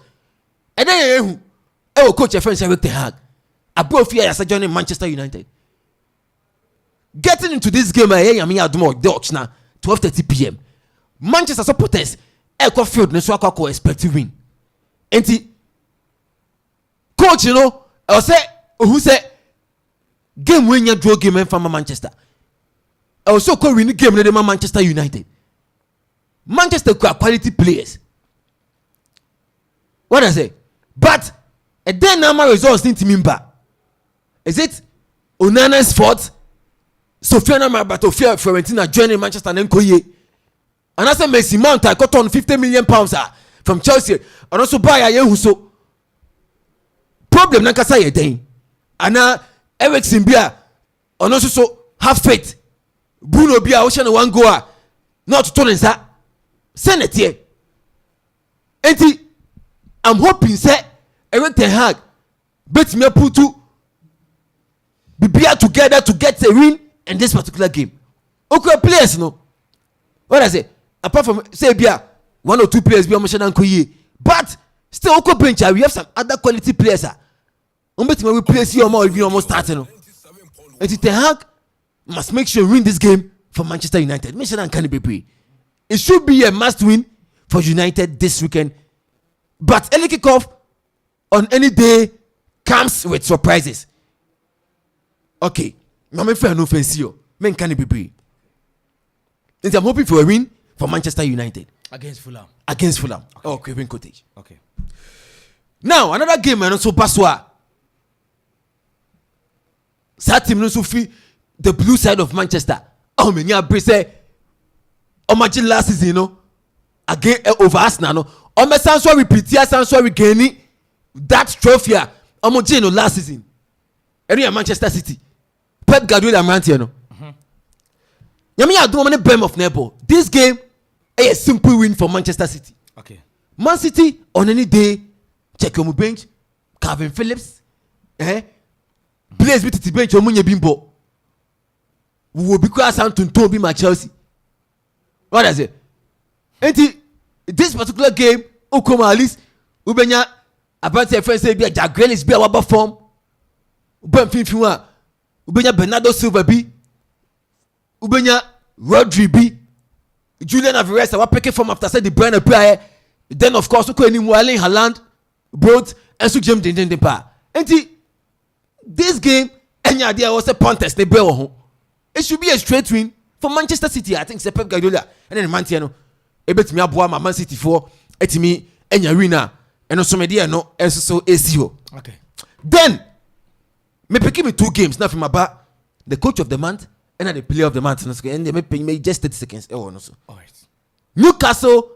And then, coach your friend Eric Ten Hag. I brought fear as a joining Manchester United. Getting into this game, I am here at more Dutch now. 12:30 p.m. Manchester supporters Field ne so akwa expect to win. Enti coach I say who say game when you draw game from Manchester. I also call win game ne Manchester United. Manchester quality players. What I say? But then number results need to member. Is it Onana's fault? Sofiana Marbatofia Fiorentina joining Manchester and Nkoye. And as a Messi Mount, I got on 50 million pounds from Chelsea. And also buy a young Huso. Problem Nankasa Yedin. And now Eric Simbia. And also so have faith. Bruno Bia Ocean one goer. Not to turn inside. Send it here. And I'm hoping say Eric Ten Hag bet me put to be together to get a win. In this particular game, okay, players no. What I say? Apart from say Bia, 1 or 2 players be almost but still okay bench. We have some other quality players. We play see almost starting. And Ten Hag must make sure win this game for Manchester United. Mission and can be. It should be a must win for United this weekend. But early kickoff on any day comes with surprises. Okay. I'm no offense you. Men can be brave. I'm hoping for a win for Manchester United against Fulham. Okay. Oh, Craven Cottage. Okay. Now another game and also Baswa. That team also feel the blue side of Manchester. Oh, me nya say. Imagine last season, again over Arsenal. Oh, me sound sorry repeat here, sound sorry gaining that trophy. Imagine last season. Area Manchester City. Pep Guardiola Mantier no. Yami adu many bem of Nebo. This game a simple win for Manchester City. Okay. Man City on any day check your bench. Calvin Phillips, players with the bench omunye bimbo. We will be cross and to be my Chelsea. What does it? And this particular game, Okoman at least ubenya about your friend say be a Jack Grealish be a waba form. Ben Finfiwa. Ubenya Bernardo Silva B. Ubenya Rodri B. Julian Alvarez I was picking from after say the brand player. Then of course uko any Erling Haaland, both and so James Dempa. And this game any idea was a contest they bell. It should be a straight win for Manchester City. I think c'est Pep Guardiola and then Mantiano. Ebet me aboa Man City for etimi enya winner and also media no and so ACO. Okay. Then me pick me 2 games now from about the coach of the month and the player of the month and they me pay me just 30 seconds. Oh no so. All right. Newcastle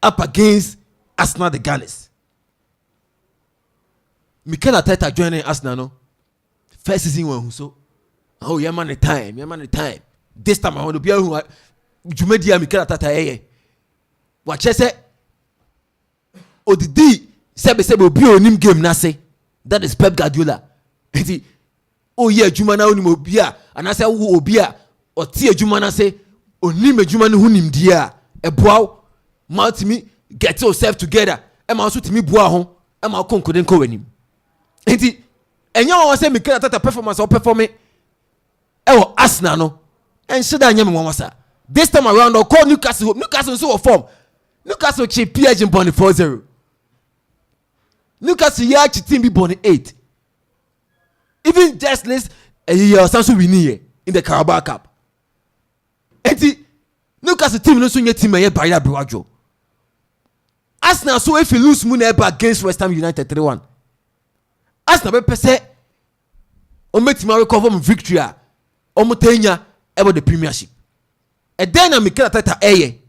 up against Arsenal the Gunners. Mikel Arteta joining Arsenal no. First season when so. Oh yeah man the time. This time I want to be who Jumedia Mikel Arteta Watch say Odidi sebe obi onim game na say that is Pep Guardiola. Oh yeah, Juma na onim obia and I say wo obia or tie Juma na say onim Juma no hunim dia e boaw multimi get yourself together e ma so timi boa ho e ma konkoden ko wanim. Enti enya won say Mikel Arteta performance or perform e wo Arsenal no en sheda anya me won wasa. This time around or call Newcastle so form. Newcastle chip PSG in 4-0. Newcastle yeah team be born 8. Even just less Samsung win here in the Carabao Cup. And Newcastle team no so nye team here by Brajo. Arsenal so if you lose moon against West Ham United 3-1. Arsenal be say o make team recover from victory. Omotenya about the Premiership. And then I'm Mikel Arteta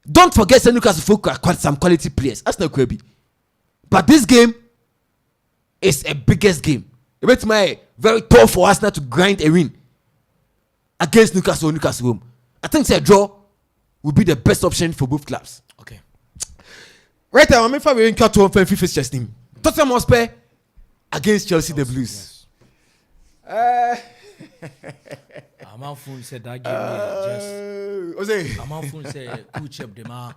Don't forget that Newcastle quite some quality players. That's not Kirby. But this game is a biggest game. It makes my very tough for Arsenal to grind a win against Newcastle home. I think a draw will be the best option for both clubs. Okay. Right now, I'm in favor of Akropong-Akuapem fixture team. Tottenham Hotspur against Chelsea the Blues. Yes. Amanfo said that game just. Amanfo said coach up the man.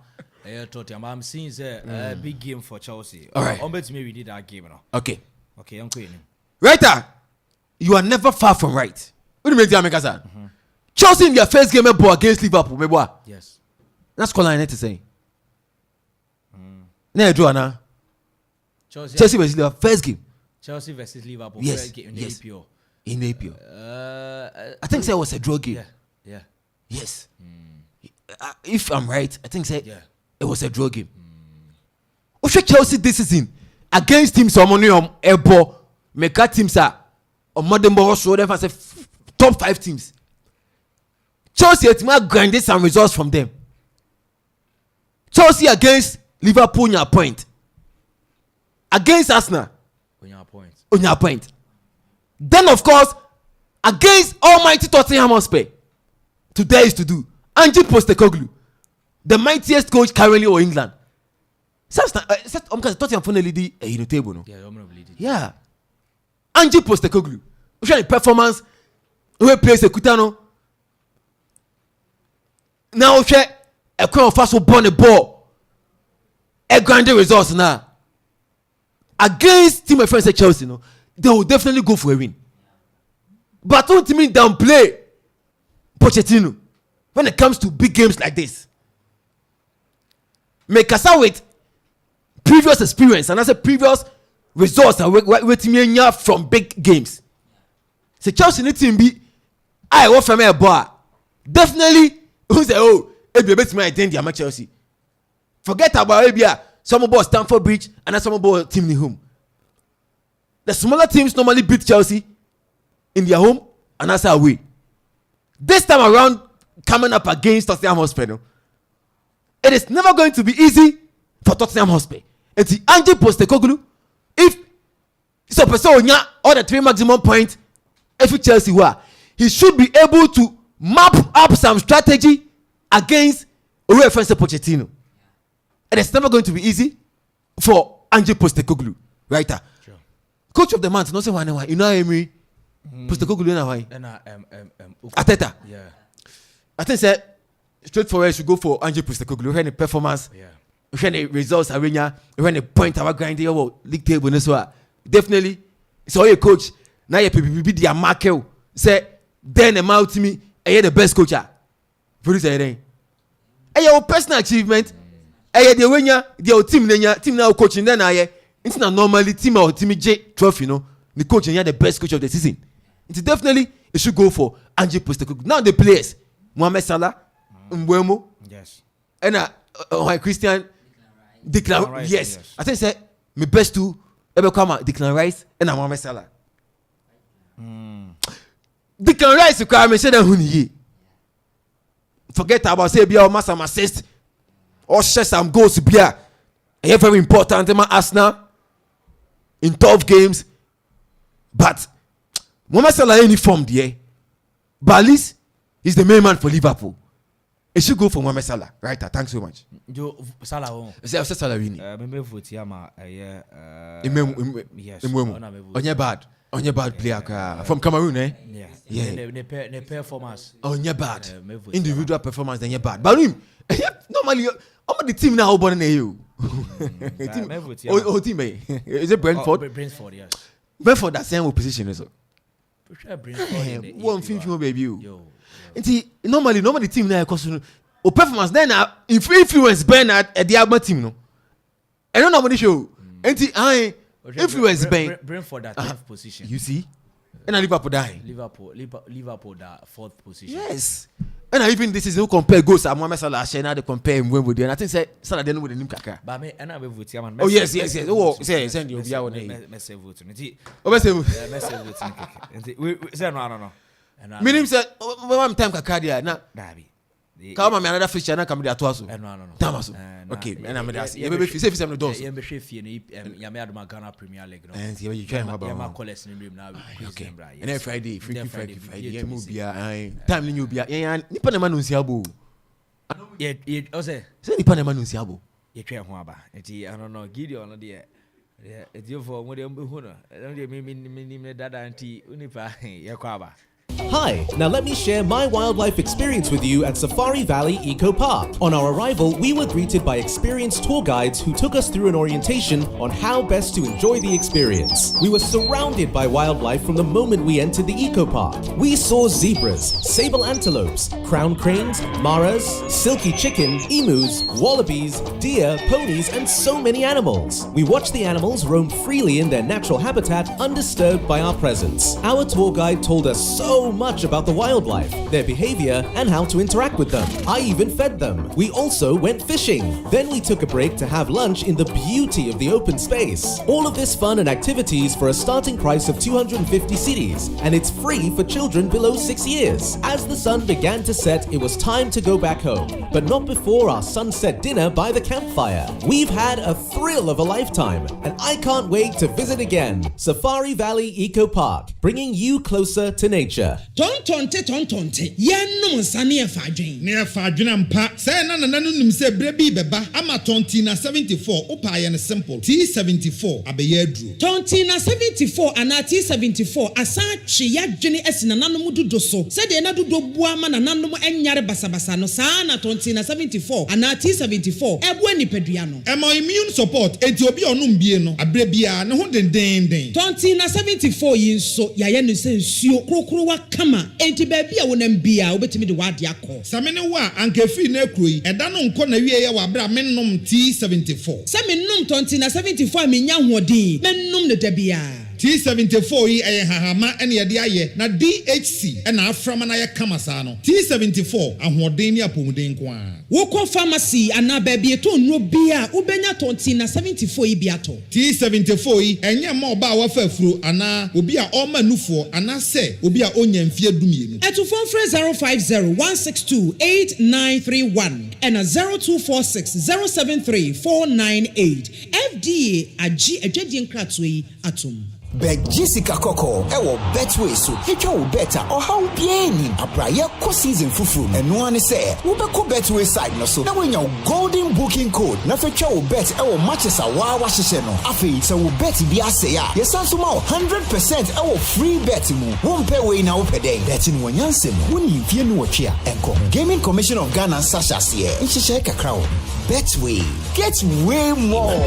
Tottenham. I'm seeing a big game for Chelsea. All right. Maybe we did that game now. Okay. Okay, I'm quitting. Right now, you are never far from right. What do you mean, Jamaica? Chelsea in their first game against Liverpool. Yes. That's what I need to say. Now, Joanna. Chelsea versus Liverpool first game. Chelsea versus Liverpool. Yes. First game in yes. APO. In APO. I think it was a draw game. Yeah. Yes. If I'm right, I think it was a draw game. What's Chelsea this season against teams on Ebo, Meka teams are on modern ball show them as a top 5 teams. Chelsea might grind some results from them. Chelsea against Liverpool on your point. Against Arsenal on your point. Then of course against Almighty Tottenham Hotspur. Today is to do Ange Postecoglou, the mightiest coach currently in England. Tottenham finally the table no. Yeah. Ange Postecoglou. We show the performance. We play Sekutano. Now we a crown fast will burn the ball. A grand results now. Against team of friends at Chelsea, no, they will definitely go for a win. But don't mean downplay Pochettino when it comes to big games like this. Make us out with previous experience and as a previous results and waiting from big games. So Chelsea need to be I want from a bar. Definitely who say if you bet me identity I'm Chelsea. Forget about Arabia. Some about Stamford Bridge and some about team in home. The smaller teams normally beat Chelsea in their home and that's away. This time around, coming up against Tottenham Hotspur, it is never going to be easy for Tottenham Hotspur. It's the Ange Postecoglou. If so, person all the 3 maximum points, if Chelsea were, he should be able to map up some strategy against Amanfo Pochettino. It is never going to be easy for Ange Postecoglou, right? Sure. Coach of the month, no say why. You know Emery Postecoglou na why? Arteta. Yeah. I think say straightforward should go for Ange Postecoglou. When the performance, when the results are when the point our grinding over league table no so definitely. So your coach now you be the market say then am out to me and the best coach. Produce anything. And your personal achievement. The winner, the team now coaching then it's not normally team or team J trophy, the coach and the best coach of the season. It's definitely it should go for Ange Postecoglou. Now the players, Mohamed Salah, Mbeumo, yes, and Christian, Declan Rice, yes. I think say my best two ever come Declan Rice and Mohamed Salah. Declan Rice you can say that forget about say be our master assist. Or share some goals to be very important in my Arsenal in tough games. But Mohamed Salah any form there. But at least he's the main man for Liverpool. It should go for Mohamed Salah. Right? Thanks so much. Salah. Salah win. Yes. Onye bad player from Cameroon, eh? Yeah. The performance. Onye bad. Individual performance, then bad. But normally, I'm the team now born in you. Team, is it Brentford? Brentford, yes. Brentford that same position is. One thing, baby. Normally the team now because performance then influence Bernard at the other team, no. I don't know what the show. Influence Brentford that 10th position. You see, and Liverpool die. Liverpool that 4th position. Yes, And even this is who compare goals. I'm Mohamed Salah. Now they compare him with and I think say Salah didn't with the name Kaka. But me, and I will vote. Oh yes. Oh, say send you via one. Mess vote. Oh, mess vote. Say no. Meaning say, one time Kaka dia na. Dabi. Come on, another fish na come there to us. No. Tamaso. Okay, and I'm there. You be say some doors. You be fie ni ya me aduma Ghana Premier League no. And you try about. Ya ma collect ni dream na. Okay. And then Friday, Friday. You move bia. Time ni bia. Ya nipa na manu nsiabo. Ye o say nipa na manu nsiabo. Ye twa ho aba. Enti I don't know Gideon no de eti for mo de hu no. De me dada anti unipa ye kwa aba. Hi, now let me share my wildlife experience with you at Safari Valley Eco Park. On our arrival, we were greeted by experienced tour guides who took us through an orientation on how best to enjoy the experience. We were surrounded by wildlife from the moment we entered the Eco Park. We saw zebras, sable antelopes, crown cranes, maras, silky chicken, emus, wallabies, deer, ponies, and so many animals. We watched the animals roam freely in their natural habitat undisturbed by our presence. Our tour guide told us so much about the wildlife, their behavior, and how to interact with them. I even fed them. We also went fishing. Then we took a break to have lunch in the beauty of the open space. All of this fun and activities for a starting price of 250 cedis, and it's free for children below 6 years. As the sun began to set, it was time to go back home, but not before our sunset dinner by the campfire. We've had a thrill of a lifetime, and I can't wait to visit again. Safari Valley Eco Park, bringing you closer to nature. Tontonte. Yenum sani efadwen. Ne efadwen mpa. Say na nim say brebi beba. Ama tontina 74. Opa ye ne simple. T74 abeye adru. Tontina 74 ana T74 asa twe yadwene esina nanom dudo so. Say de na dudo bua ma na nanom enyare basabasa no sa na tontina 74 ana T74 ebu anipadua no. Emo immune support enti obi onum bie no. Abrebia ne ho den. Tontina 74 yinso yaye no se nsuo krokro wa kama enti baby a wonam bia obetimi de wade akọ samene wa ankefi na ekroyi eda no nko na wie ye wa bra mennom T74 se mennom tontina 74 menya hoodin mennom ne da bia T74 yi eye hahama ene ye de aye na DHC ena aframa na ye kama sa no T74 ahoden ni apomuden ko a wo ko pharmacy ana baby eto nro bia ubenya tontina 74 yi bia to T74 yi enye ma oba wa fafuro ana obi a o manufo ana se obi a onya mfie dumienu eto phone 05016289931 and 0246073498 FDA agi adwadi nkratwe yi atom Bet Jessica Coco, ewo betway so. Hitwa wo beta or how bien abraye ko season fufu. Eno ane say, wo be ko betway side no so. Na when your golden booking code, na fetwa wo bet ewo matches a wa hyehyɛ no. Afei se wo bet bi ase ya. Yesanso ma 100% ewo free bet mu. Wo mpe we na wo pede. Bet no wanyansem. Wo ni fie no wotwe enko. Gaming Commission of Ghana sashas here. Nhyehyɛ kakra wo. Betway, get way more.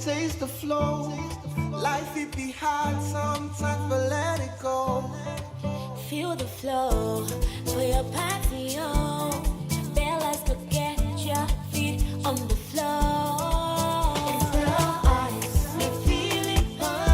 Taste the flow. Life it be hard sometimes, but let it go. Feel the flow for your patio. Bellas to get your feet on the floor. It's Bell Ice. You feel it burn.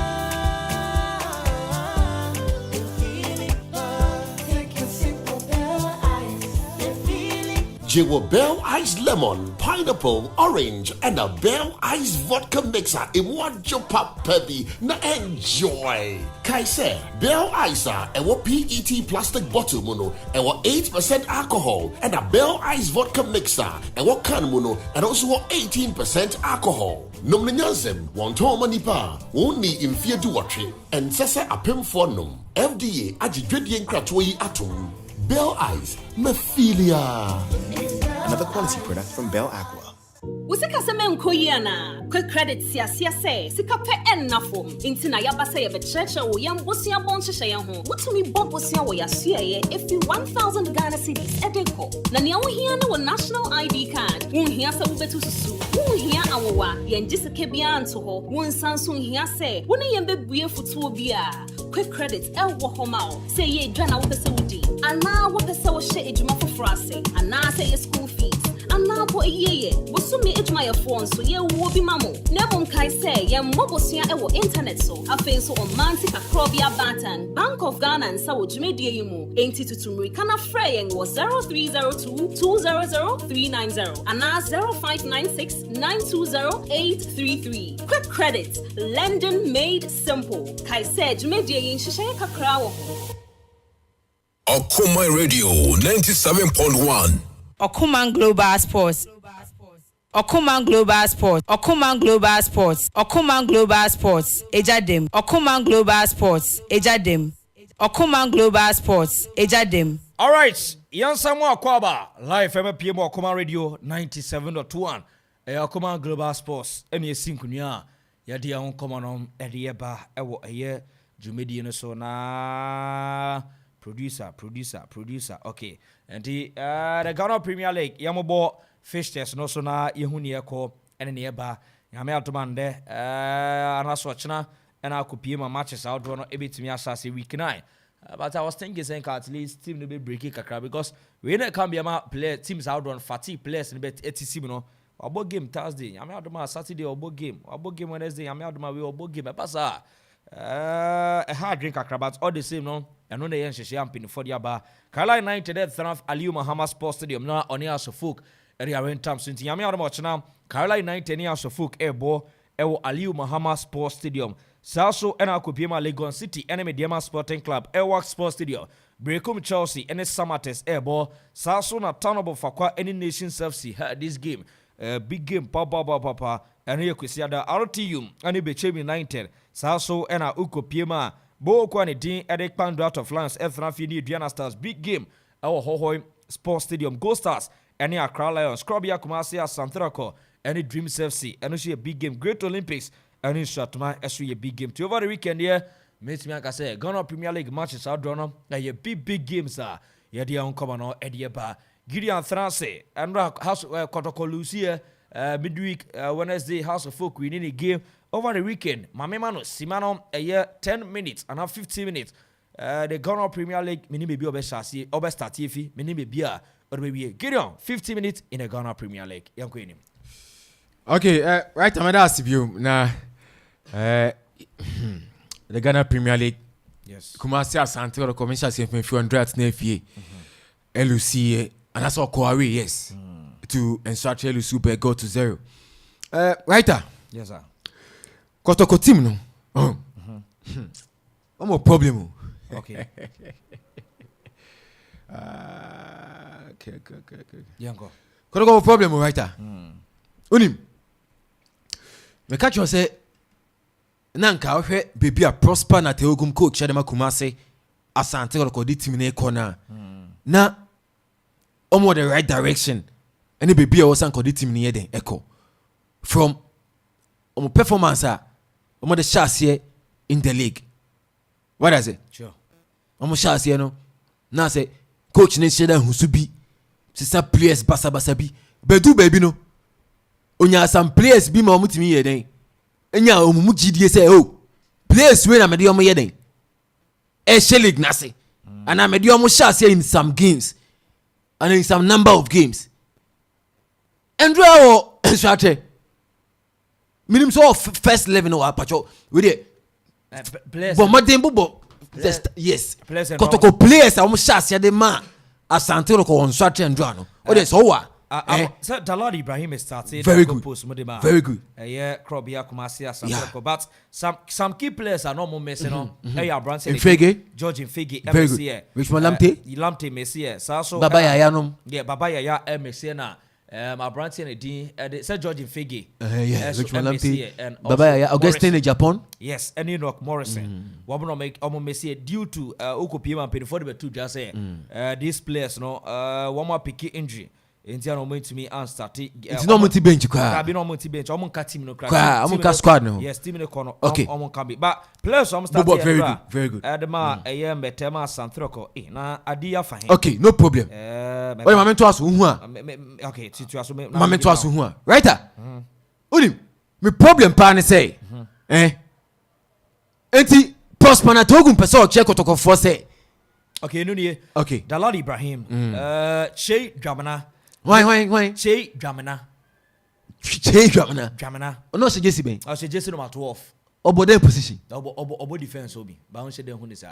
You feel it burn. Take a sip of Bell Ice. You feel it. Jiwo Bell Ice Lemon, Pineapple, Orange, and a Bell Ice Vodka Mixer in one pop peppy. Na enjoy. Kaise, Bell Ice and what PET plastic bottle mono and what 8% alcohol and a Bell Ice Vodka Mixer and what can mono and also what 18% alcohol. Nomnyansem, one toma nipa, only in fear to watch it, and sesa apem for num. FDA agidredian kratoi atom. Bell Ice, Mephilia. Another quality product from Bell Aqua. Usika seme nkoyiana quick credit sia say sika pe ennafo intina yaba say be church wo yam bosia bon hye ye ho wutumi bobosia wo yasuye if you 1000 Ghana cedis edeko na ne wo hia na wo national ID card wo hia sa wo betu susu wo hia awowa yenje sika bia nto ho wo nsanso hia say wo ne yembe bue futuo bia quick credit wo ho ma o say ye dwa na wo pese wudi ana wo pese wo hye edwuma foforo ase ana say ye school fees ana na po ye bosumi ejuma ye phone so ye wo bi mamo na bom kai say ye mbobosua e wo internet so afen so on mantic Akrobia Batan Bank of Ghana and Sawo Jumedie yimu enti tutumri kana freying was 0302 200 390 and 0596 920 833. Quick credit, lending made simple. Kai said Jumedie yin shishaye kakra wo ho. Okoman Radio 97.1. Okoman Global Sports. Okoman Global Sports. Okoman Global Sports. Okoman Global Sports. Ejadem. Okoman Global Sports. Ejadem. Okoman Global Sports. Ejadem. All right. Yansamu Akwaba. Live MPM Okoman Radio 97.1. Okoman Global Sports. Any synchronia. Yadi on common Edieba. Ewo aye. Jumedi no so na. Producer. Okay. And the Ghana Premier League. Yamobo fish test no so na yehuni eko ene ne eba. Yame atomande anaso china and I could my matches out no ebetimi asase week 9. But I was thinking saying at least team no be breaking kakra because we no can be ama play teams out on fatigue players in bet 80 no. Obo game Thursday. Yame adoma Saturday obo game. Obo game Wednesday. Yame adoma we obo game. Pasa a hard drink kakra but all the same no. And when they yen sheshe for the aba. Caroline 9 today Thanaf Aliu Muhammad Sports Stadium na onia sofuk. Area rentam sinti yame adoma chana Caroline 9 tenia sofuk ebo ewo Aliu Muhammad Sports Stadium. Saso ena Akupiema Legon City enemy Diama Sporting Club Airwork Sports Stadium. Brekum Chelsea ene Samates ebo Saso na Townable Fakwa any nation FC this game. Big game papa and here kwesiada RTU ani Bechem United. Saso ena Ukupiema Bo kwani din Edek Pando out of Lance Ethrafi ni Diana Stars big game. Our Hohoi Sports Stadium Go Stars any Accra Lions Krobia Kumasi Santrako any Dreams FC and she a big game Great Olympics and in Shatma SU a big game to over the weekend here. Makes me like I say Ghana Premier League matches out drawn na ye big games are ye dia Okoman or Edieba Gideon Thranse and House Kotoko Lucia midweek Wednesday House of Folk we need a game over the weekend. Mamemano Simano a year 10 minutes and 15 minutes. The Ghana Premier League mini be obeshasi obesta TV mini be bia or maybe Gideon 50 minutes in the Ghana Premier League. Young Queen. Okay, right I'm gonna ask you now. The Ghana Premier League. Yes. Kumasi Asante or commercial CFM 400 Nefi. LUC and that's all Koari, yes. To instruct LUC by go to 0. Writer. Yes, sir. Kotoko team no. Oh. One more problem. Okay. Okay. Yango. Kotoko problem, writer. Unim. Me catch you say nanka ohwe baby a prosper na teogum coach Shadema Kumase Asante ko di team na corner na omo the right direction any baby a wasan ko di team na den echo from omo performance omo the chance here in the league. What does it? Sure. Omo chance here no na say coach ne sheda husubi sisa players basa bi Baidoo baby no onya some players bi ma omutimi ye den enya omumu gidie say oh players we na me de omo ye den league na say and am de omo chance in some games and in some number of games and draw strate minimum so first 11 or apacho we dey players but modern bo yes kotoko players omo chance de ma Asante ko on strate and draw no o dey so wa so Dalad Ibrahim started very good. Very good. Yeah, Krobia Kumasi Asante. But some key players are not more missing on. Hey, Branson George Figi, very good. Richmond Lamte Messi, so Baba Yaya no. Yeah, Baba Yaya Messi na. Branson Dean said George Figi. Yeah, Richmond Lamte and Baba Yaya Augustine in Japan. Yes, and Enoch Morrison. Wabono make Messi due to Ukopima and 42 just say these players no one more picky injury. India no going to me and start it's not multi bench kwa be no multi bench omon ka team no cry omon ka squad no yes team no kono okay omon can be but players am start very good adema metema santroko na adia fa hen okay no problem what mama to aso hu a okay to aso mama to aso hu a right onim me problem pa ne say enti prosper na togun pese o che kotoko for say okay no nie okay Dalad Ibrahim Shey Dramana Why? Che Dramina. Dramina. No, she Jesse Ben. I say Jesse number 12. Obo their position. Obo defense obi. But I say them who is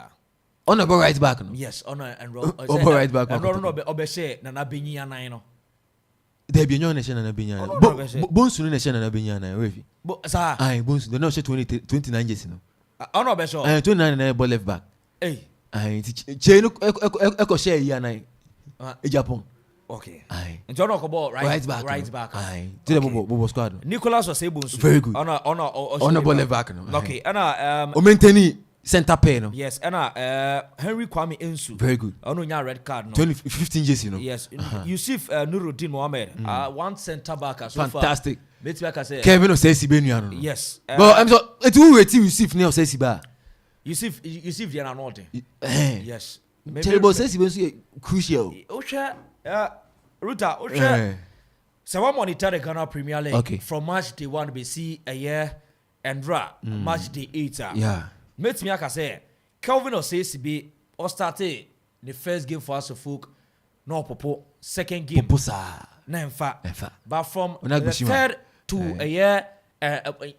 on a right back. No? Yes, on and right back. And Obe say Nana Bini and I know. There be no nation and a binya. Bones in nation and a binya and Revi. But sir, I bones the no 29 years. No. Oh no, beso. 29 and ball left back. Hey. I chain echo share here and Japan. Okay. Aye. And John Okobo right back. Aye. To the Bobo squad. Nicholas was able to very good. On a ball left back. No. Okay. And Omenteni center pair. No. Yes. And Henry Kwame Ensu. Very good. On a red card. No. 15 years. You know. Yes. Yusuf Nuruddin Mohammed. One center back as well. Fantastic. Say Kevin Osesi Benuano. Yes. Well, I'm so. It will wait till Yusuf near Osesi ba. Yusuf they are not. Yes. Terrible Osesi Benuano crucial. Osha. Ruta, Osha. So one monitor the Ghana Premier League from March day 1 be see a year and March day 8. Yeah. Met me I say Kelvin Osesi be or started the first game for us folk no popo second game. Poposa. Na in fact. But from the third to a year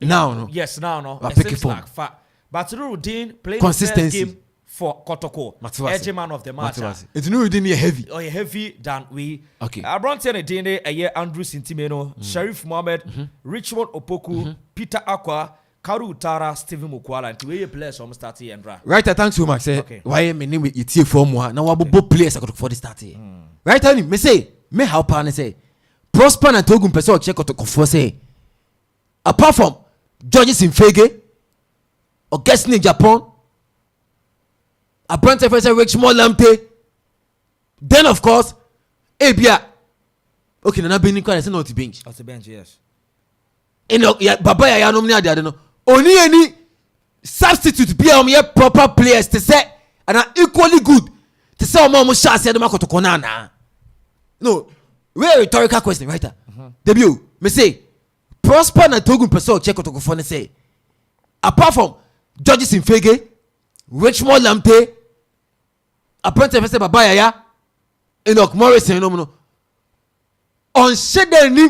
now no. Yes, now no. But Nuruddin played the first game for Kotoko, edge man of the match. It's Nuruddin heavy. Oh, heavy than we. Okay. I brought in a day a year Andrew Sintimeno, Sharif Mohammed, Richmond Opoku, Peter Aqua, Karu Tara, Stephen Mukwala, and two players from starting and right. Right, thanks so much. Why me name it here for more? Now both players I got for the starting. Right, honey, me say, me help and say, Prosper and Togun Peso check out to Akuffo say. Apart from Georges in Fege, Augustine in Japan. Apprentice Professor Richmond Lamte. Then of course, Abia. Okay, na been quite say not the bench. Off the bench, yes. Yeah, Baba ya no me dey no. Only any substitute be proper players to say and are equally good to say omo chance dem akotoko na. No, very rhetorical question, right? Debut, me say Prosper na Togun person check otoko for say. Apart from Georges in Fege, Richmond Lamte, Apprentice Professor Baba Yaya, Enoch Morrison, no. On shade ni,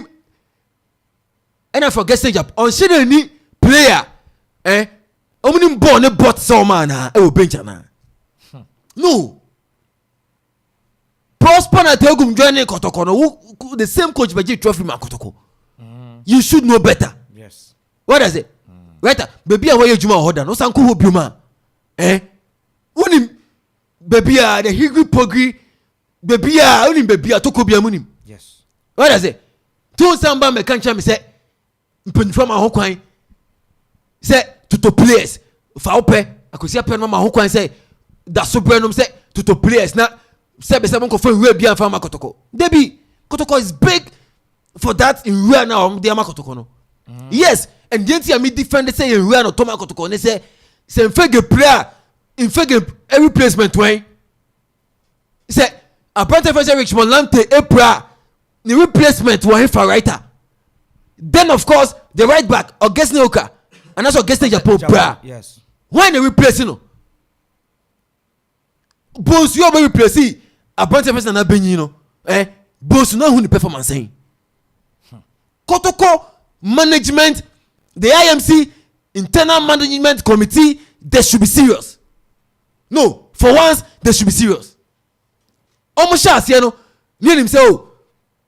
and I forget stage up. On shade ni player, omni born a bot so man, bench na. No. Prosper na Tegum joining Kotoko, no, the same coach Baji trophy man Kotoko. You should know better. Yes. What does it? Right, baby, away Juma Hoda, no Sanku Hobuma. Unim, baby, the Higri Pogri, baby, unim, baby, Tokobia Munim. Yes. What does it? Two Samba me can't me say, Penfama Hokwain, say, to players, Faupe, I could see a pen on my Hokwain say, that's so brand say, to players, not 7 confirm real bien from Makotoko. Debbie, Kotoko is big for that in real now, the Makotoko. No. Yes, and the NTM defender say in real no Toma Kotoko, and they say in figure player, in figure every placement way. Say, Apprentice Professor Richmond Lamte, Epra, the replacement were for writer. Then, of course, the right back, Augustine Oka, and also Augustine Japan. Yes. Why they replace you? Boss, you are very replace Apprentice Professor Nabenino. Boss, no who the performance saying. Kotoko management, the IMC internal management committee, they should be serious. No, for once they should be serious. Almost you know, near himself.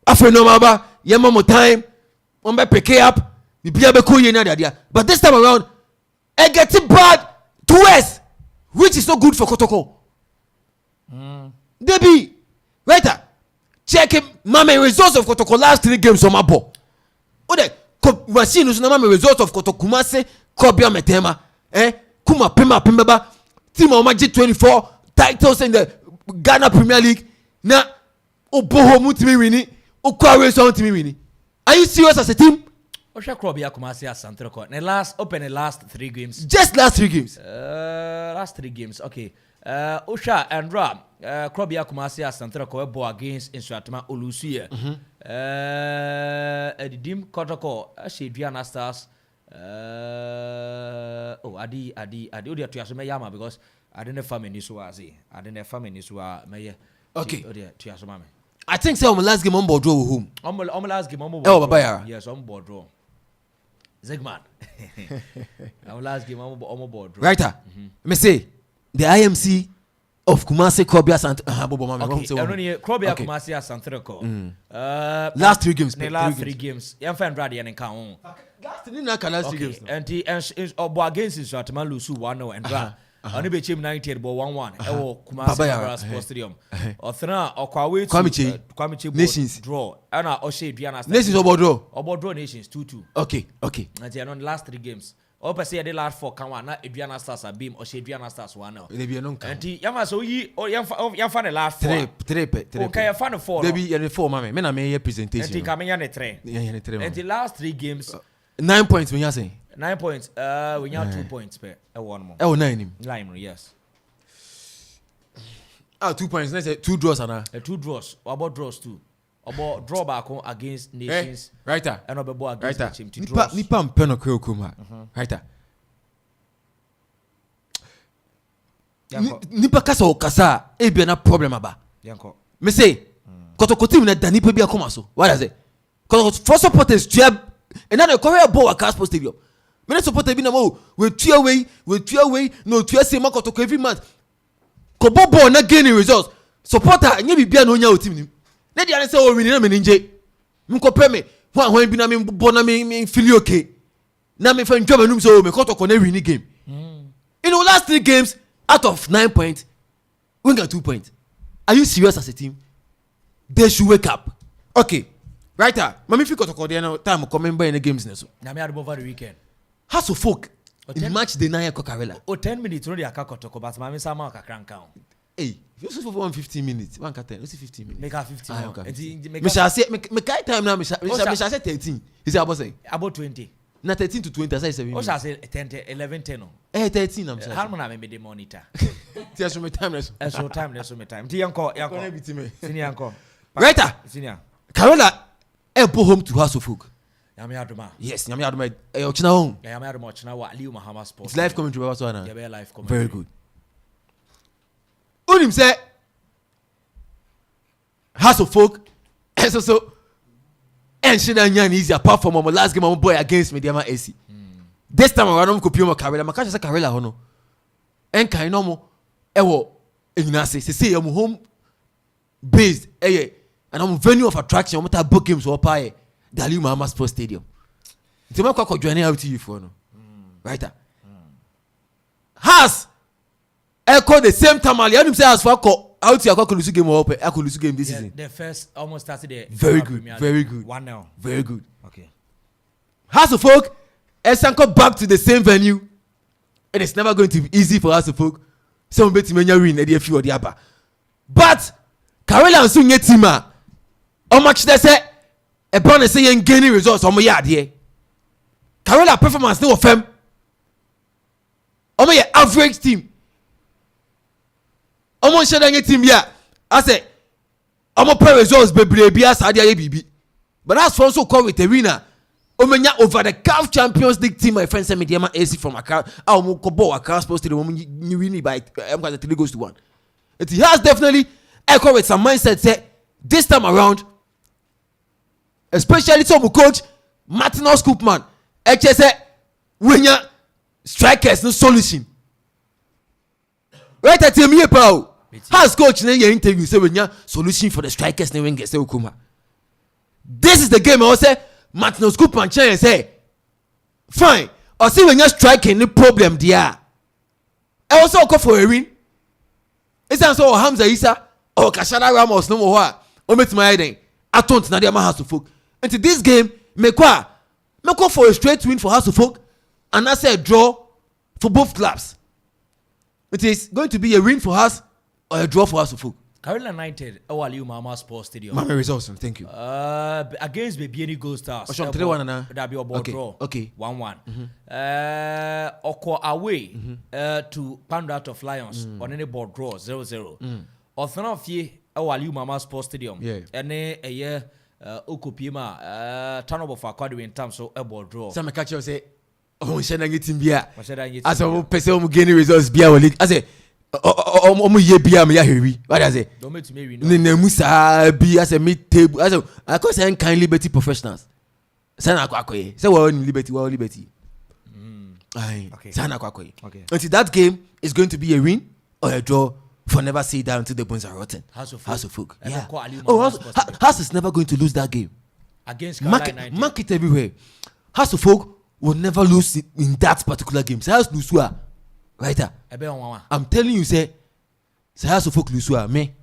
After no maba, yamamo time, on by pick up, the Biabeku Yena. But this time around, I get it bad to us, which is so good for Kotoko. Debbie, right? Check him, mama results of Kotoko last 3 games on my ball. Ode, machine is not my result of Kotokumase, Kobia Metema, Kuma Pima Pimba, Team Omaji 24 titles in the Ghana Premier League. Na Oboho Mutimi winning, Okwa Son to me winning. Are you serious as a team? Osha Krobia Kumasi as Santroko. The last 3 games. Just last 3 games. Last 3 games, okay. Osha and Ram, Krobia Kumasi as Santroko bo against Insuatama Olusia. Edidim Kotoko, Diana Stars. Adi Odia Tuyasome Yama because I didn't farm in this wazi. I didn't farm in this wa. Okay. I think say on last game on board draw home. On last game on board. Oh, Baba. Yes, on board draw. Zegman. On last game on board draw. Writer. Me say the IMC of Kumasi Krobia Sant Okay, Krobia Kumasi Santreko. Last 3 games. The last 3 games. Yam fan Brady and count. Last 3 games. And he against his Ratman Lusu 1-0 and draw. Oni be chim 90 bo 1-1 ewo Kumasi Sports Stadium. Othna okwawe Kwame Nations draw. Ana Oshe Duana Nations obo draw Nations 2-2. Okay. And then on the last 3 games. Opa say the last 4 kan na Eduana Stars a beam Oshe Eduana Stars 1-0. And yama so yi yam fan the last 4. 3. Okay, yam fan 4. There be 4 mama. Me na me presentation. And kamenya ne 3. And the last 3 games 9 points when you say 9 points. We have 2 points per one more. 9. Yes. 2 points. Let's say 2 draws ana. 2 draws. About draws too. About draw back against Nations. Writer. And about against the team. Nipa mpeno kwa Okoma. Writer. Nipa kasa okasa ebi na problem aba. Yanko. Me say kotokoti mu na danipa bi akoma so. What does it? Cause for supporters to and now the Korea ball at Akropong Stadium. Many supporters be na mo we two away, no two say makotoko every month. Kobo ball na gaining results. Supporter nye bibia no nya o team nim. Na dia say o win na me nje. Mko peme, hwan bi na me bo na me feel okay. Na me fan job anum so me kotoko na win game. In the last 3 games out of 9 points, we got 2 points. Are you serious as a team? They should wake up. Okay. Writer, mami fi kotoko dey no time coming by in the games neso. Na me over the weekend. How so folk in match the 9 Kokarela. 10 minutes no dey akakotoko but mami sama kakranka. Hey, you so for 115 minutes. 1 can 10. Let's see 15 minutes. Make her 15. Me shall say me kai time now me shall say 13. Is it about say? About 20. Na 13 to 20 I say 7. O shall say 10 11 10 no. 13 am say. How many me dey monitor? Tia so me time let's. So time. Ti yanko. Senior yanko. Writer. Senior. Carola Ebo home to House of Folk. Yami Aduma. Yes, Yami Aduma. Ochina home. Yami Aduma Ochina wa Aliu Mahama Sports. It's live commentary about one. Yeah, live commentary. Very good. Unim say House of Folk. So and she done easy apart from my last game my boy against Mediama AC. This time around I'm copying my Carela. My catch say Carela hono. En kind no mo ewo enyina say I'm home based and I'm venue of attraction. I'm gonna book games for the Aliu Mahama Sports Stadium. It's my quack joining out to you for no. Right? Has echo the same time. Aliu say as for out to your lose game or I could lose game this season. The first almost started there. Very good. 1-0. Very good. Okay. House of Folk, Esanko back to the same venue. And it's never going to be easy for House of Folk. Some bet many win a few or the other. But Carolina and Sunye Tima. How much they say a bonus say and gaining results on my yard here. Carolina performance no fem. On my average team. Omo shedanye team ya. I say omo pay results bebrebe as adia bibi. But as for so call with a winner. Omenya over the CAF Champions League team my friend sent me the AC from Accra. Omo kobo Accra Sports Stadium omo win by 3 goals to 1. He has definitely echo with some mindset say this time around, especially some coach Martinus Koopman, say when ya strikers no solution. Right at me pal. Has coach in your interview say when ya solution for the strikers ne wingers say Okuma. This is the game I say Martinus Koopman say fine. I see when you striking the problem there. I also go for a win. It's also Hamza Isa or Kashana Ramos no more. O met my head. I don't na the House of Folk. Into this game, me go for a straight win for House of Folk and I say a draw for both clubs. It is going to be a win for us or a draw for House of Folk. Carolina United, Aliu Mahama Sports Stadium. Mama results, thank you. Against Baby Gold Stars. Oshom 3-1 na. That be a ball draw. Okay. 1-1. Oko away to Pandat of Lions on any ball draw 0-0. Othana fie Aliu Mahama Sports Stadium. Yeah. Ene a year Okopima turnover for Academy in terms of a ball draw. Some catcher say, oh, Shanang team bia. As a person who gain results bia. I say. Ye be am ya heavy. What does it? Don't make me No musa be as a mid table. As I call saying kind liberty professionals. Sana kwakwe. Say well liberty. Okay. Sana kwakwe. Okay. Until that game is going to be a win or a draw. For never say that until the bones are rotten. House of Folk. Yeah. House is never going to lose that game. Against market everywhere. House of Folk will never lose in that particular game. So House lose right there. I'm telling you, say House of Folk lose me.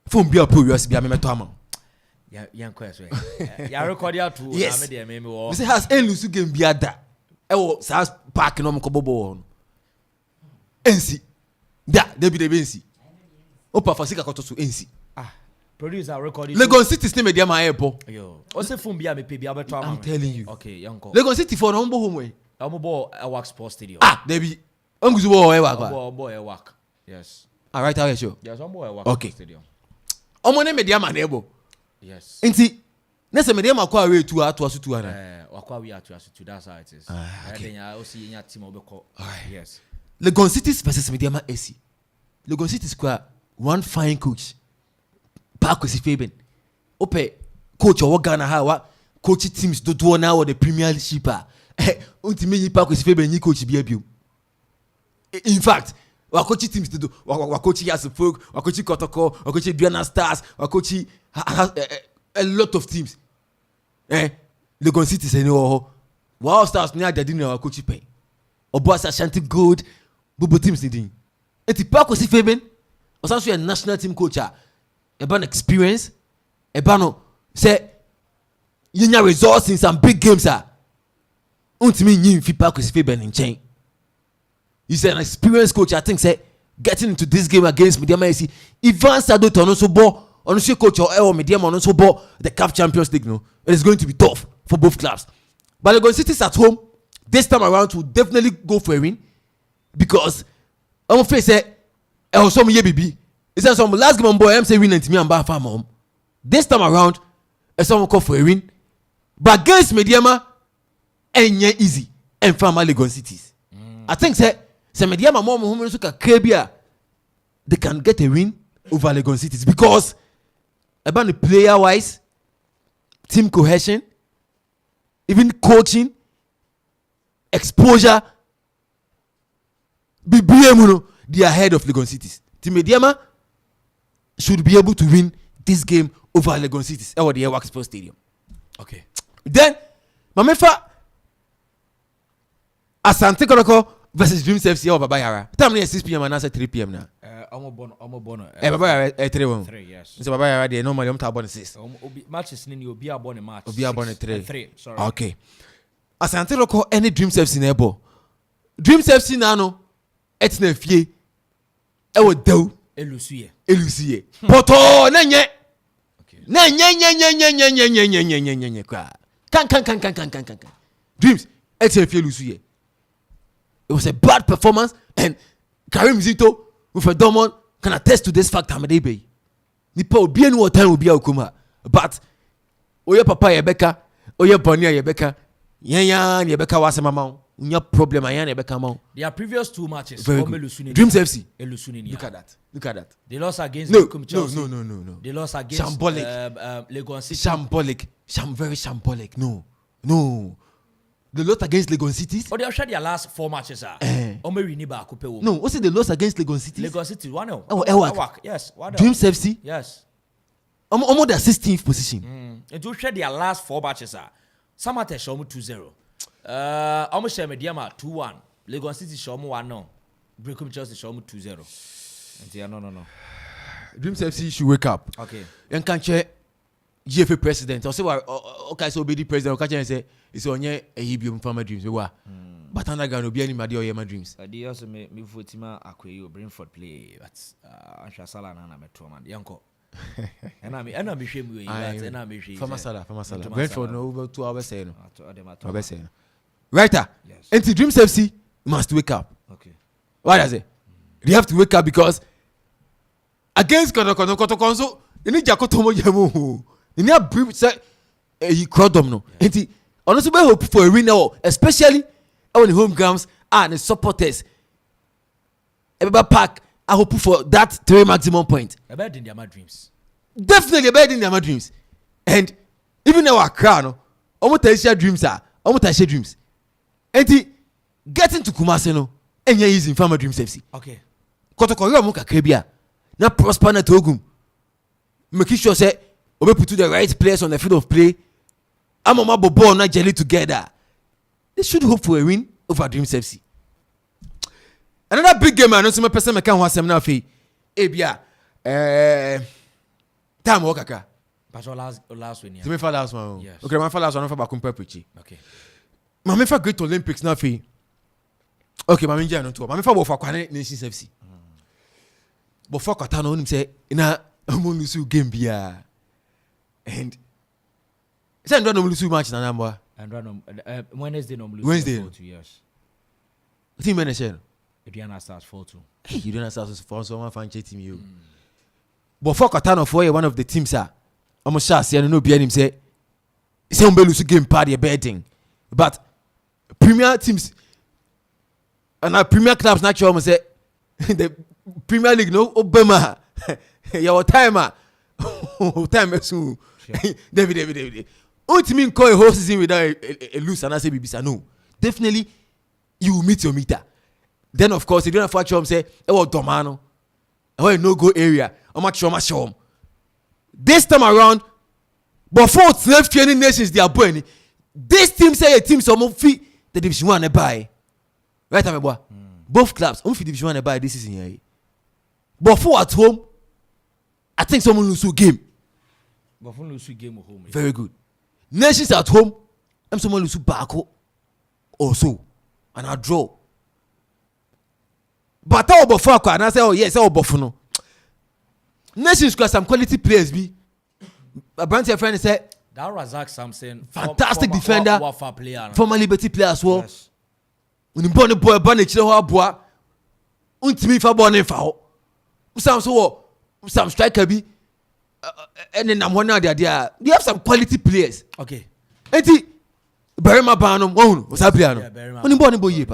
Phone be a pro USB. I'm a tama. Young question. Yeah, record your two. Yes. We say House and lose game be at that. Oh, House parking on Kobobo. NC. There be the NC. Opa Fasika Kotosu NC. Producer recording. Legon City is name my airport. Yo. What's the phone be a me pay I'm telling you. Okay, young call. Legon City for no home way. Amubo a work sports stadium. There be Unguzubo boy work. Yes. All right, how are you? Yes, boy work stadium. Omone media man ebo. Yes. Inti. Nese media makwa we to asu to ana. Wakwa we to asu to that's how it is. Okay. I also in your team obeko. Yes. Legon Cities versus Mediama AC. Legon Cities square one fine coach. Parkwesi Fabian. Ope coach or Ghana ha coach teams do now or the Premier League. Ultimately Parkwesi Fabian you coach BABU. In fact, our coach teams do our coach has a folk, our coach Kotoko, our coach Diana Stars, our coach has a lot of teams. Legon Cities anyway. Wow Stars near the dinner our coach pay. Oboas Ashanti Gold. Bubu teams needing. Eti Parkwesi Fabian was also a national team coach. About experience, about say you results in some big games. Ultimately, you fit Parkwesi Fabian in chain. He's an experienced coach. I think say getting into this game against Mediama AC. Ivan Sado to also ball on coach or Mediama on also ball the CAF Champions League. No, it is going to be tough for both clubs. But Legon Cities at home this time around will definitely go for a win. Because I'm afraid say some year baby. It's some last game on boy I'm saying win and me and bar farm home. This time around, someone call for a win. But against Mediama, and easy and farmer Legon Cities. I think say Mediama mom who look at Kebia, they can get a win over Legon Cities because about the player wise, team cohesion, even coaching, exposure. BBM, they are ahead of Legon Cities. Team Mediama should be able to win this game over Legon Cities or the Airwax Sports Stadium. Okay. Then, Mamefa Asante Koroko versus Dreams FC or Babayara. Time is 6 p.m. and now 3 p.m. now. Babayara 3 yes. So Babayara they normally am to 6. Matches ni obi abon match. Obi abon 3. Sorry. Okay. Asante Koroko any Dreams FC nebo. Dreams FC na no etna fie. E wo dew elusuye poto nenye nenye kwa kan Dreams etna fie elusuye. It was a bad performance and Karim Zito with a Dortmund can attest to this fact Hamadebe. Nipa obi enu time obi Okoman but oye papa Yebeka oye Bonia Yebeka yenya Yebeka wase mama unya problem ayana Yebeka ma. Their previous 2 matches Dreams FC look at that they lost against no. They lost against shambolic Legon City. Very shambolic. No they lost against Legon City. They have their last 4 matches. No, what's it? They lost against Legon City. 1-0. Oh, Elwak. Yes. 1-0. Dreams FC. Yes. Almost the 16th position. And to share their last 4 matches. Samate Shomu 2-0. Almost share Mediama 2-1. Legon City Shomu 1-0. Breakum Chelsea Shomu 2-0. No. Dreams FC should wake up. Okay. And can't share GFA president. Or say what? Okay, so be the president. Okay, say it's on your Ehibium Farmer Dreams. But I'm not going to be any Madio Yama Dreams. I did also make me Futima Akwe Brentford play. That's Ansha and I'm a Twumhene. Yanko. And I'm ashamed with you. And I'm ashamed. Farmer Salah. Brentford no over 2 hours saying. Right. Yes. And the Dreams FC must wake up. Okay. Why does it? They have to wake up because against Kotokonso, you need Jakotomo Yamu. You need a brief set. He crowd them no. And he honestly hope for a winner, especially when the home grounds and the supporters Everybody pack. I hope for that 3 maximum point. About in their dreams. Definitely about in their dreams. And even our crown, almost share dreams are almost share dreams. And getting to Kumasi no, and you're using Farmer Dreams FC. Okay. Kotokoro muka krebia. Na prosper na togum. Making sure say we put the right players on the field of play. Amama Bobo na jelly together. They should hope for a win over Dreams FC. Another big game, I know some person can want some now. Ebia, time worker. But last win. To me for last one. Yes. Okay, my for last one for Bakumpe Prechi. Okay. My for great Olympics now. Okay, my minja no to. My for for Kwane Nations FC. But for Katano him say na amunisu game bia. And say ndo no lose match na number. And Wednesday no lose. Wednesday. 2 years. Team manager. Adriana starts 4-2. Hey, you don't start for someone fan team you. But for Katano for one of the teams are almost sure say no be him say lose game party betting. But premier teams and our premier clubs naturally almost say the Premier League no Obama your timer time soon. David. Ultimately call a whole season without a lose and I say Bibisa no. Definitely you will meet your meter. Then of course, if you don't have to say, "Oh, Domano, oh, no go area." I'm not sure. This time around, before 12 training nations they are born, this team say a team some fit the Division 1 buy. Right, boy. Both clubs fit Division 1 buy this season here. Before at home, I think someone lose a game. Before lose a game at home. Very good. Nations at home, I'm someone lose back also, and I draw. But I before and I say, oh yes, I no. Nations got some quality players. Be a brand your friend said that Razak Samson, fantastic defender, former Liberty player as well. Yes. When you born a boy, born a child, boy, untimi for born in foul. Some striker be, and then I'm one other there. They have some quality players. Okay. And Barima Banum, one was a player. When you born a boy,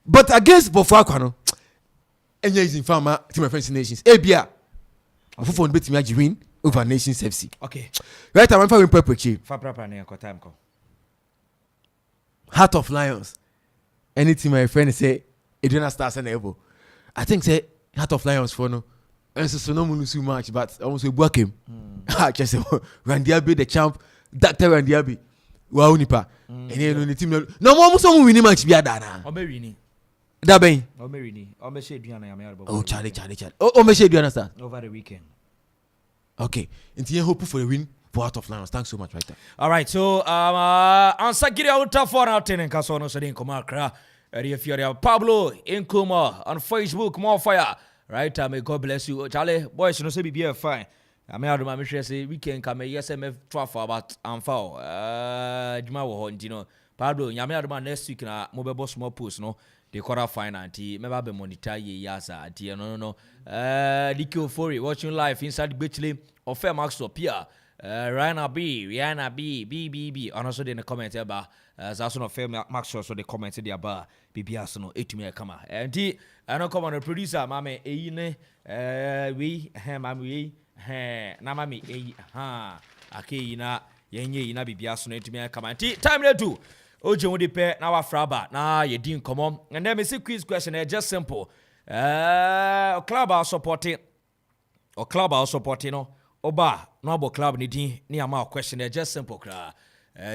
but against Bofakwano, and yes, in farmer to my friends in nations. Ebia, I phone bet me win over Nations FC. Okay. Right, I'm for Perpechi. Time. Heart of Lions. Anything my friend say, Adriana Stars and Evo. I think say Heart of Lions for no. And so no one so much, but almost we work him. Just Randiabi the champ, Dr. Randiabi. Wow, nipa. And then the team no more so winning match be dana. Omerini. Daben. Omerini. Omeshe Adriana Yamia. Oh, Charlie. Oh, Meshe Adriana Stars. Over the weekend. Okay. And you hope for a win for Heart of Lions. Thanks so much, right there. All right. So, answer Giri out for out in Casono Sedin Comarca. If you're Pablo Nkuma on Facebook, more fire. Right. May God bless you. Charlie, boys, no say be fine. I mean, I don't say weekend come yes, MF 12 about Amanfo. Juma wo you Pablo, Yami adama next week na mobile small post no. The quarter final anti maybe be monitor ye yasa anti no. Dikio Fori watching live inside Bitchley or Fair Max up here. Rihanna B. And also in the comment about as also no Fair Max also the comment there about BB Arsenal 8 me come. And I know come on the producer mame eyine we mame we na mame ake na yenye na BB Arsenal 8 me come. Time le do Oje wodi pe na wa fraba na ye din komo. And then me see quiz question just simple. Club are supporting no. Oba no abo club ni din ni ama question just simple kra.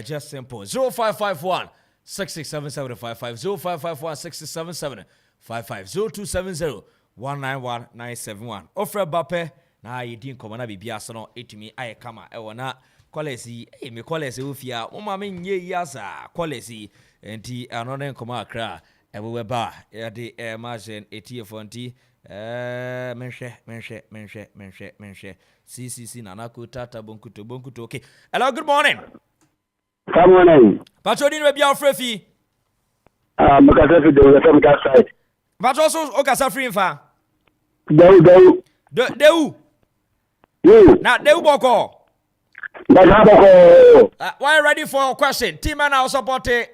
Just simple. 0551 667755 0551 667755 0270 191971. Ofre Bape na ye din komo na bibia so no etimi aye kama e wona quality me quality ofia o ma me nye yasa quality enti anone nkoma akra e we ba e de margin etifonti menhwe CCC nanako tata bonkuto okay. Hello, good morning. Good morning. Patroni we bia ofrefi makasa fi de from that side. Patro so o kasa free fa Dewu na Dewu boko. Why ready for a question? Team and our support it.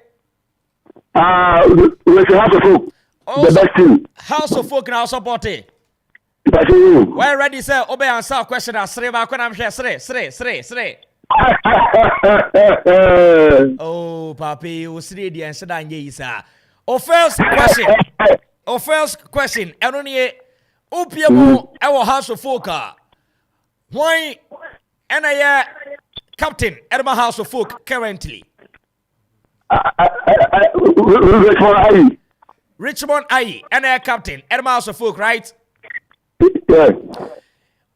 We should have a folk. The best team. House of Folk now support it. Well, ready, sir. Obey answer question. I'm sure. Oh, Papi, you see the answer that you sir. First question. I don't need Opiamo, our House of Folk. Why? And I captain at my House of Folk currently. Richmond Aye, and I captain at my House of Folk, right? Yeah.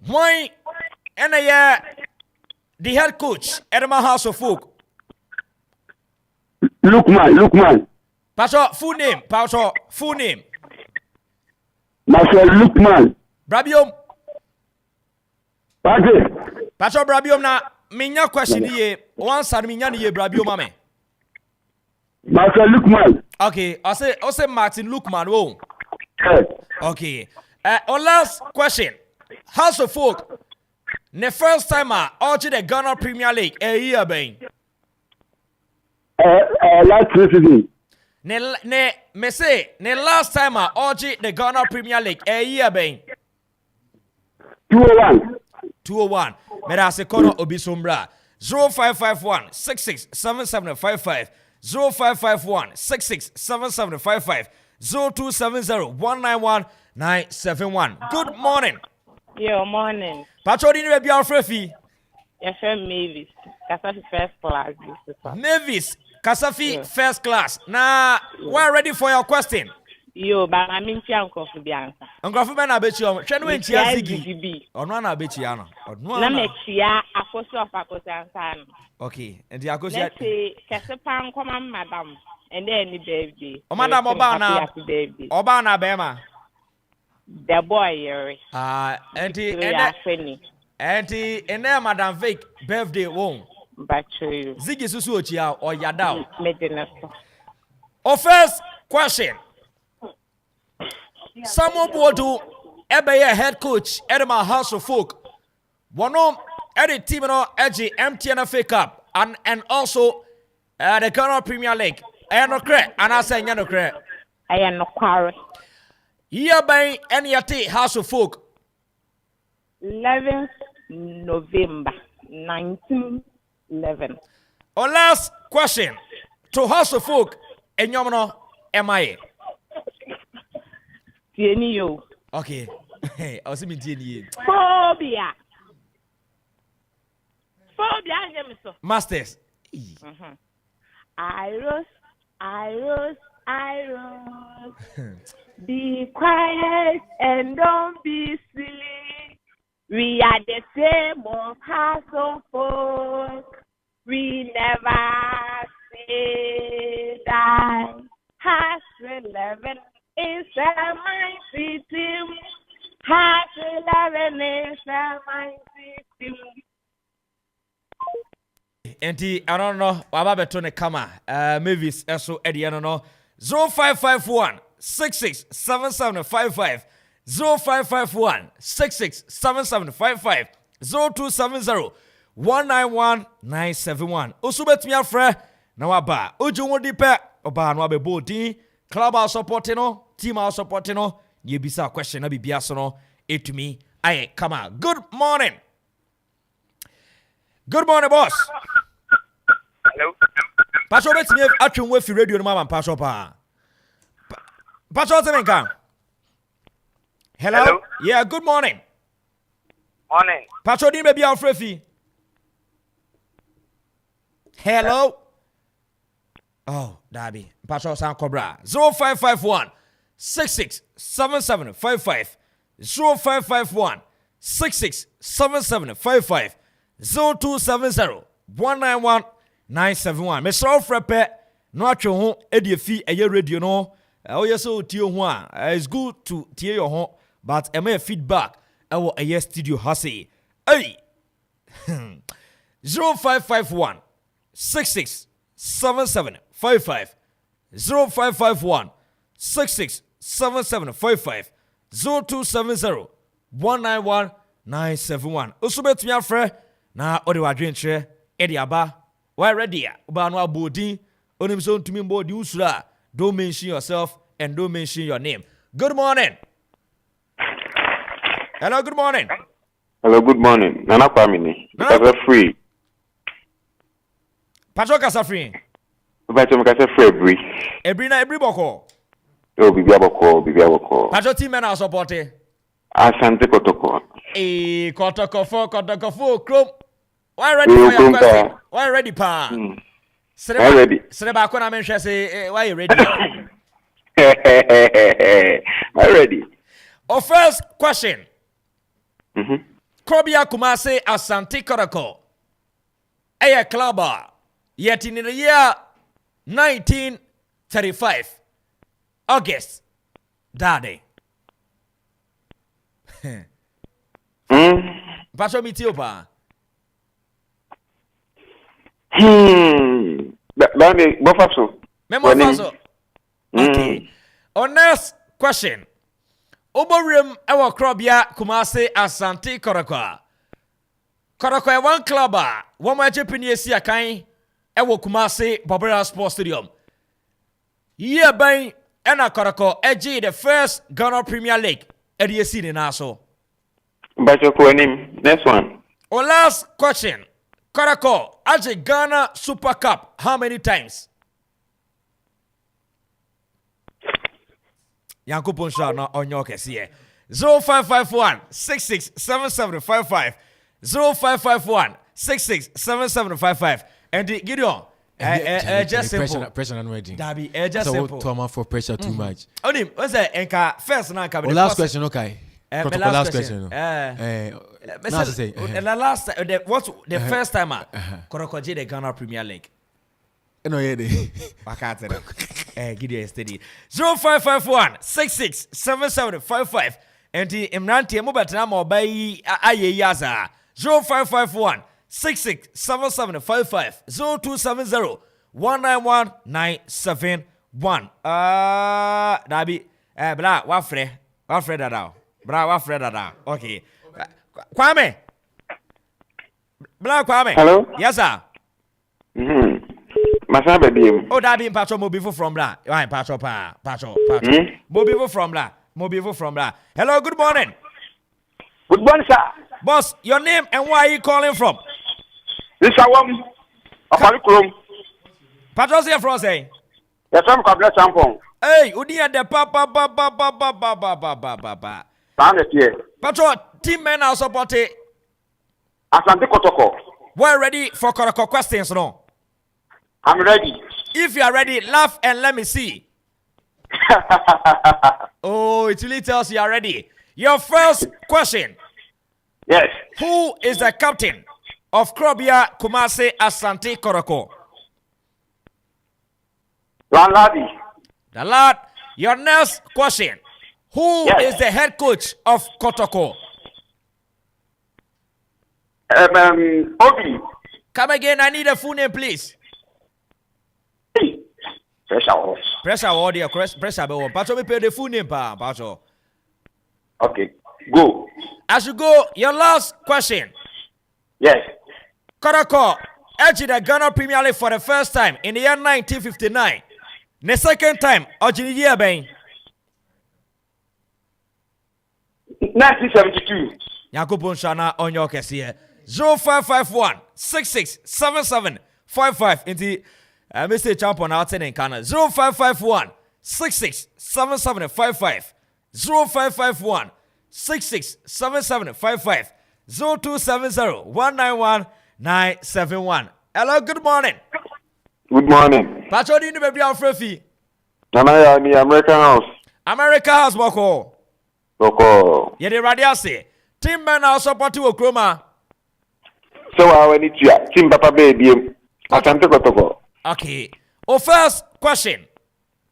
Why? And I the head coach at my House of Folk. Lookman. Pastor, full name. Marcel Lookman. Brabium. Pate. Pastor Brabium na minya question ye. Once and minya ye Brabium mame. Marcel Lookman. Okay, I say Martin Lookman. Oh. Yeah. Okay. Our last question. House of Folk. The first time I ordered the Ghana Premier League a year bang. Last season. Me say the last time I ordered the Ghana Premier League a year bang. 201. Me da se kono obi sombra. 0551 667755 0551 667755 0270 191 971. Good morning. Yo, morning. Patrol didn't be our free. Yes, Mavis. Kasafi first class. Mavis, Kasafi first class. Now, we're ready for your question. Yo, but I mean, Uncle Bianca. Uncle Ben, I bet you. Can we hear Ziggy? Or no, I bet you. No, next year, Akoso of Akosan. Okay, and the Akoso. Let's say, Kasapan, come on, madam, and then the baby. Oh, Madam Obana. Obana Bema. The boy, Auntie, and there, Madam Fake birthday won't. But Ziggy Susuchia or Yadao. Our first question. Someone would do a head coach at my House of Folk. One at the team at the MTNFA Cup and also the Ghana Premier League. I am not correct, and I say no correct. I am not correct. Here by any House of Folk. 11th November 1911. Our last question to House of Folk and Yomano MIA. Tienio. Okay. Hey, I was in Tienio. Phobia, Masters. I rose. Be quiet and don't be silly. We are the same of House of Folk. We never say die. House 11 is a mighty team. House 11 is a mighty team. Enti, I don't know. Wababetone kama. Mavis eso edi I don't know. 0551 667755 0551 667755 0270 191 971. Usubet mi afre na waba. Uju wodi pe oba no abe bodi. Club house supporting no, team house supporting no. You bisa question na bibia so no. It me. Aye, come on. Good morning. Good morning, boss. Hello. Pastor, let's me atwin we fi radio no mama pastor pa. Pastor Temenka. Hello? Yeah, good morning. Morning. Pastor din be our free. Hello. Oh, Dabi. Pastor San Cobra. 0551 667755 0551 667755 0270 191 971. Mr. Frepe, no atwe ho ediefi eye radio no. Oh so tie ho a. It's good to tie your home, but am a feedback our eye studio hase. Hey. 0551 667755 0551 667755 0270 191 971. Usubet mi afre na odi wadwenche edi aba. Why ready? Uba no abodi. Onim so ntumi mbodi usura. Don't mention yourself and don't mention your name. Good morning. Hello, good morning. Hello, good morning. Nana Kwamini. Kasa free. Pacho kasa free. Pacho kasa free every. Every boko. Oh, bibia boko. Pacho team men are supporting. Asante Kotoko. Kotoko, Chrome. Why ready for your question? Why ready, pa? Why ready? Sreba kona mention say why you ready? Why ready? Our first question. Krobia Kumase Asante Koroko. A club yet in the year 1935. August. Daddy. Pacho mitiopa. Dani, Bofaso. Memofaso. Okay. Our next question. Oborim ewa Krobia Kumase Asante Koroko. Koroko e one club one ma Japanese si akan ewa Kumase Barima Sports Stadium. Year by Ena Koroko eji the first Ghana Premier League EDC in Naso. Next one. Our last question. Koroko aji Ghana Super Cup how many times? Yankupon Shah na onyoke siye. 0551 667755 0551 667755 and the Gideon just simple pressure and ready. Dabi just simple. To Amanfo pressure too much. Onim, what's that? Enka first na ka. Last question, okay. Last question. The last the first time Koroko the Ghana Premier League. No, yeah, Gideon steady. 0551 667755 and the Imranti Mubatana Mobai Aye Yaza 0551 667755 0270 191971. Dabi bra wafre dada. Bra wafre dada. Okay. Kwame. Bra Kwame. Hello? Yes sir. Oh, that being Pacho Mobile from Bla. Right, Pacho. Mobile from Bla. Hello, good morning. Good morning, sir. Boss, your name and where are you calling from? This is Awam. Akropong. Pacho's here from say. Yes, I'm Kabla Champong. Hey, Udia de papa. Pacho, team men are supporting. Asante Kotoko. We're ready for Koroko questions, no? I'm ready. If you are ready, laugh and let me see. Oh, it really tells you are ready. Your first question. Yes. Who is the captain of Krobia Kumase Asante Koroko? Landlady. The lad. Your next question. Who is the head coach of Kotoko? Obi. Come again, I need a full name, please. Pressure audio, pressure be Pacho me pay the full name pa Pacho. Okay, go. As you go, your last question. Yes. Koroko edged the Ghana Premier League for the first time in the year 1959. The second time, Ojini year ben 1972. Yakupon Shana on your case here. 0551 667755 in the Mr. Champion out in Ghana. 0551 667755 0551 667755 0270 191971. Hello, good morning. Good morning. Pacho, do you know baby Alfrefi? Nana ni American House. America House Boko. Yeah, the radio say. Team men are supporting Okroma. So I need to team papa baby. Asante Kotoko. Okay. Our first question.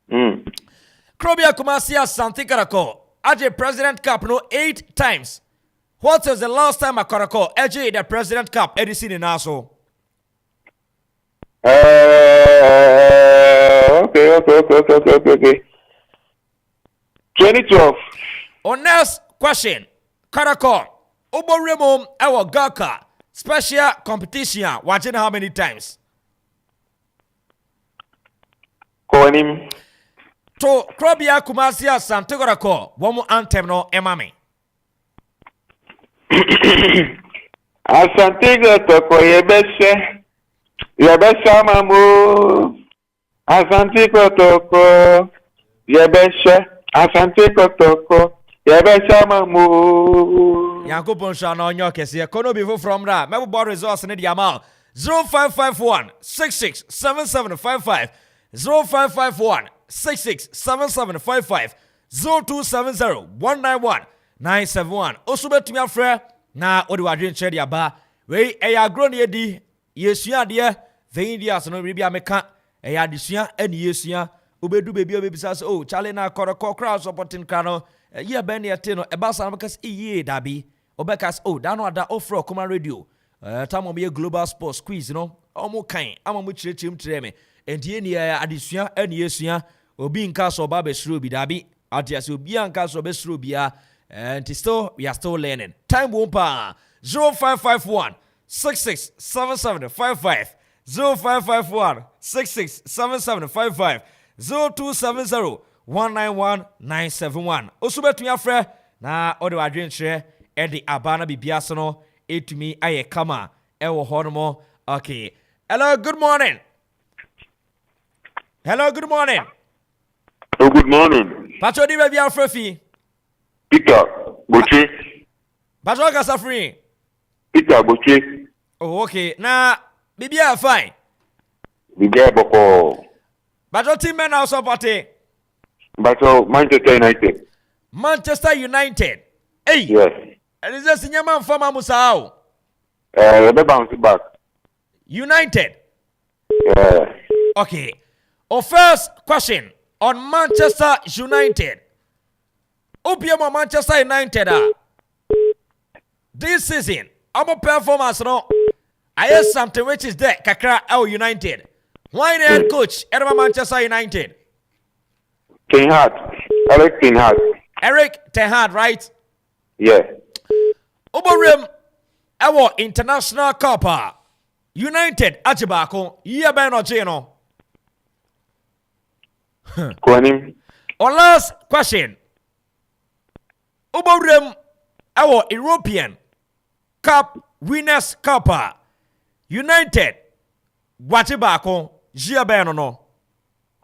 Krobia Kumasi Asante Koroko. Aje President Cup no 8 times. What was the last time a Koroko Aje the President Cup edition in Naso? Okay. 2012. Our next question. Koroko. Obo Remo our Gaka. Special competition. Watching how many times? Call him. to Krobia Kumasia Santigorako, Womo Anthem no Emami. Asante kotoko yebesha mamu. Asante kotoko asante kotoko yebesha mamu. Yankupon Shana on your case, Kono before from that. Maybe board resource in the amount 0551 667755 0551 667755 0270 191 971. Also, bet me a friend. Na odi wadwen chere dia ba we eya agro ne di yesua de vein dia so no bibia meka eya desua ene yesua obedu bebi obebisa so oh chale na koroko crowd supporting kano ye ben ne te no eba san because iye dabi obekas oh da no ada offer Okoman radio tamo be global sports quiz no omo kan amamu chirechim tire me entie ne adesua ene yesua obi nka so ba be suro bi dabi atiase obi anka so be suro bia. And still, we are still learning. Time wompa 0551 667755 0551 667755 0270 191 971. Osube to your friend. Na ode wadwen chere edi abana bibiaso no etumi aye kama ewo hono. Okay. Hello, good morning. Hello, good morning. Oh, good morning. Pacho di baby afrefi. Peter Boche. Pacho Kasafri. Peter Boche. Oh, okay. Na Bibia fine. Bibia Boko. Pacho team men also party. Pacho Manchester United. Manchester United. Hey. Yes. And is this Yaman Fama Musao? Let bounce back. United. Yeah. Okay. Our first question on Manchester United. Opium Manchester United this season, our performance no. I hear something which is there. Kakra L United. Why the head coach at Manchester United? Ten Hag. Eric Ten Hag. Eric Ten Hag, right? Yeah. Oborim our international cup. United Achibako. Yeah, Ben Ochino. Our last question. Oborim our European Cup Winners' Cup. United Wachibako. Jia Ben no.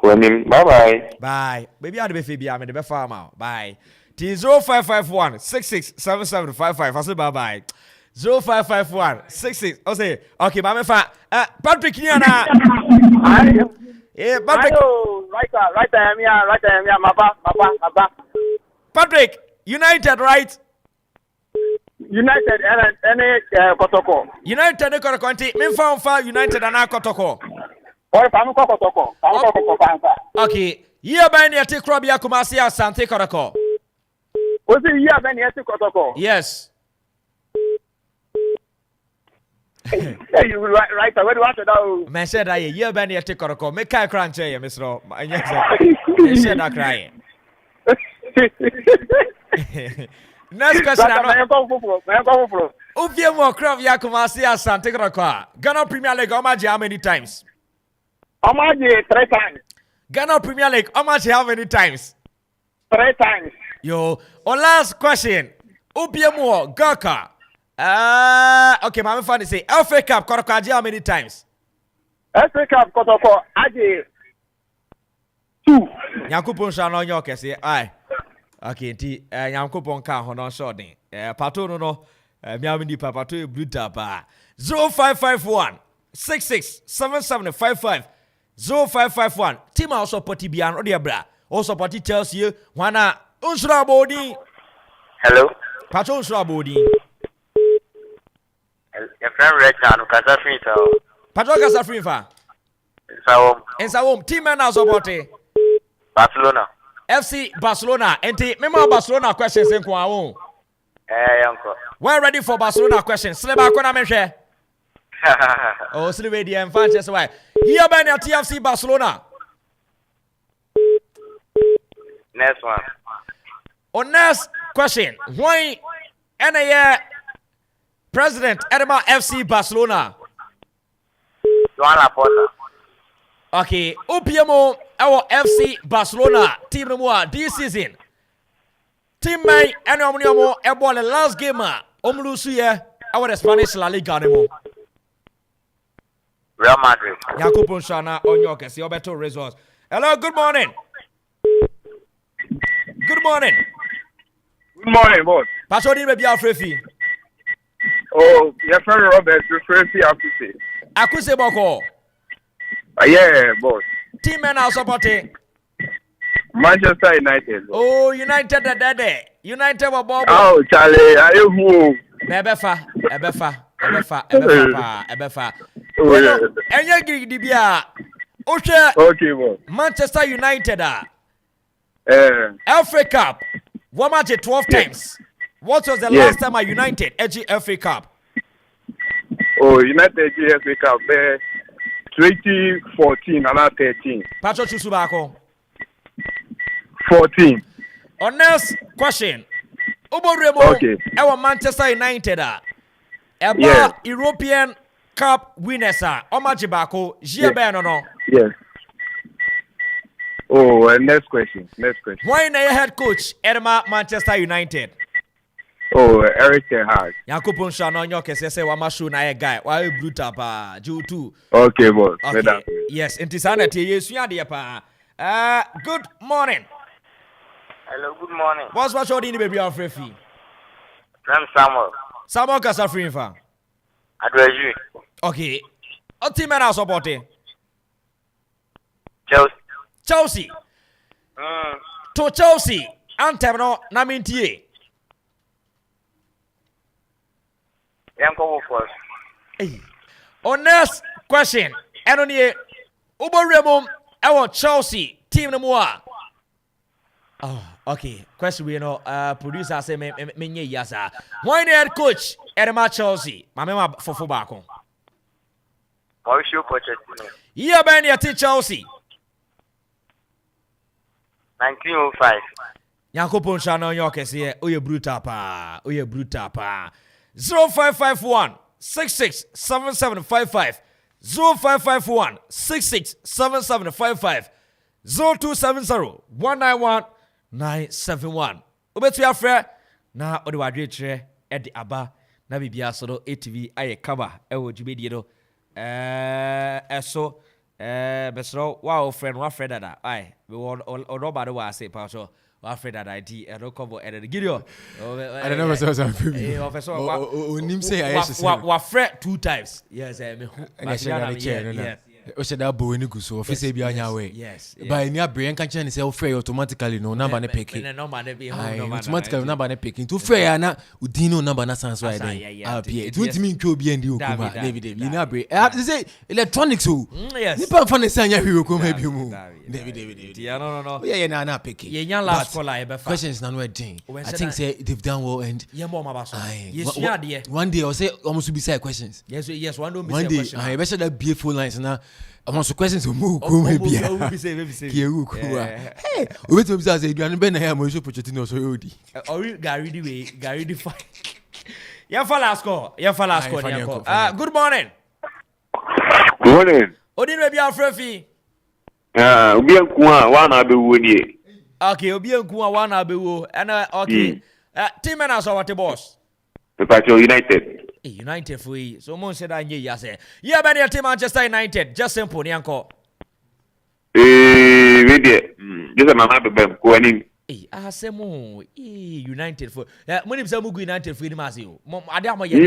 Bye bye. Bye. Baby, I'll be Phoebe. I'm in the farm. Bye. T0551 667755. I say bye bye. 0551 66. I say okay. Mama fa. Patrick Niana. Patrick. Right there. Mapa. Patrick, United, right? United and Kotoko. United and Kotoko. Me fa United and Kotoko. Okay. Here by near take Krobia Kumasia Sante Kotoko. Was it here by near Kotoko? Yes. Hey, you right. Where do you want to know? Man said I year by near take Kotoko. Make I crunch here, Miss Ro. I said I cry. Next question. Uvie mo Krobia Kumasia Sante Kotoko. Ghana Premier League how many times? Omaji 3 times. Ghana Premier League, Omaji how many times? 3 times. Yo, our last question. Obiemo Gaka. Okay, my friend say FA Cup Kotoko how many times? FA Cup Kotoko Aji 2. Yankupon Shano Yoke say aye. Okay, ti Yankupon ka hono shorting. Pato no miamini papa to bruta pa. 0551 667755 0551 team also party bian odiabra also party tells you wana unsura body. Hello. Pato unsura body. Your friend Rechan Kasafri so. Pato Kasafri fa. Ensawom team man also party. Barcelona. FC Barcelona. Enti memo Barcelona questions en kwa won. Yanko. We're ready for Barcelona questions. Sleba kona menhwe. Oh, so the way the emphasis why. Here by the TFC Barcelona. Next one. On next question. Why NAA President Edema FC Barcelona? Joan Laporta. Okay, OPMO our FC Barcelona team no more this season. Team man and Omniomo ebo the last game omlusu ye our Spanish La Liga no. Real Madrid. Yakupon Shana on your case, your better results. Hello, good morning. Good morning. Good morning, boss. Pastor maybe Alfrefi. Oh, your friend Robert, Frefi Akuse. Akuse Boko. Yeah, boss. Team men are supporting Manchester United. Oh, United the day. United were Bobo. Oh, Charlie, are you who? Ebefa. Oh, yeah. And you get the beer. Okay, boss. Manchester United FA Cup. What match 12 times? What was the last time United edgy FA Cup? Oh, United FA Cup 2014 and 13. Pacho Chusubako. 14. On next question. Oboremo. Okay. Our Manchester United European Cup winners Omajibako. No. Yes. Oh, next question. Why na your head coach Edema Manchester United? Oh, Eric Ten Hag. Yakupon Shana on your case say Wamashu na guy. Why brutal pa? Ju too. Okay, boss. Okay. Yes, intisanity yes you pa. Good morning. Hello, good morning. What's your name, baby Alfrefi? I'm Samuel. Samuel Kasafrin fa. Adreju. Okay. What team are supporting? Chelsea. To Chelsea. Anthem no na mintie. Yanko first. Hey. On next question. Enoni Oboremo our Chelsea team no more. Oh, okay. Question we know producer say me yasa. Why the head coach Edema Chelsea? Mama for back on. Mauricio Pochettino. Yeah, ben ya Chelsea. 1905. Yankopon Shana York say oye brutal pa. 0551 667755 0551 667755 0270 191 971. Obetu afre na odi wadwe kire e de aba na bibia so do ATV aye cover e wo djubedie do eso besro wa friend wa friend dada ai we odoba do wa say pa so wa friend dada ID e do cover e de gidio I don't know what's onim say I wa friend 2 times yes me yes o should have bo ni guso office bi anya we yes by ni abre kan chen say o free automatically no number na pick automatically number na pick to free na udin no number na sans right then appear it won't mean to be ndi okuma David ni abre they say electronics o ni pa fa na say anya hwe okuma bi mu David no yeah na pick ye nya last call I be questions na no thing I think say they've done well and one day I say almost be say questions yes one don't be say question I be say that beautiful lines na almost questions mu ko me bia ki ewu ko hey we to be say eduan be na ya mo so Pochettino so yodi or Gary the fight ya fa last call good morning odin we bia Alfrefi obi enku a wa na abewo nie okay obi enku a wa na abewo and okay team na so what boss United for you. So mon said I say. Yeah, but your team Manchester United. Just simple, Nyanko. We did. Just a man have them going. I say mo. United for. When say mo United for him as you. Adamo said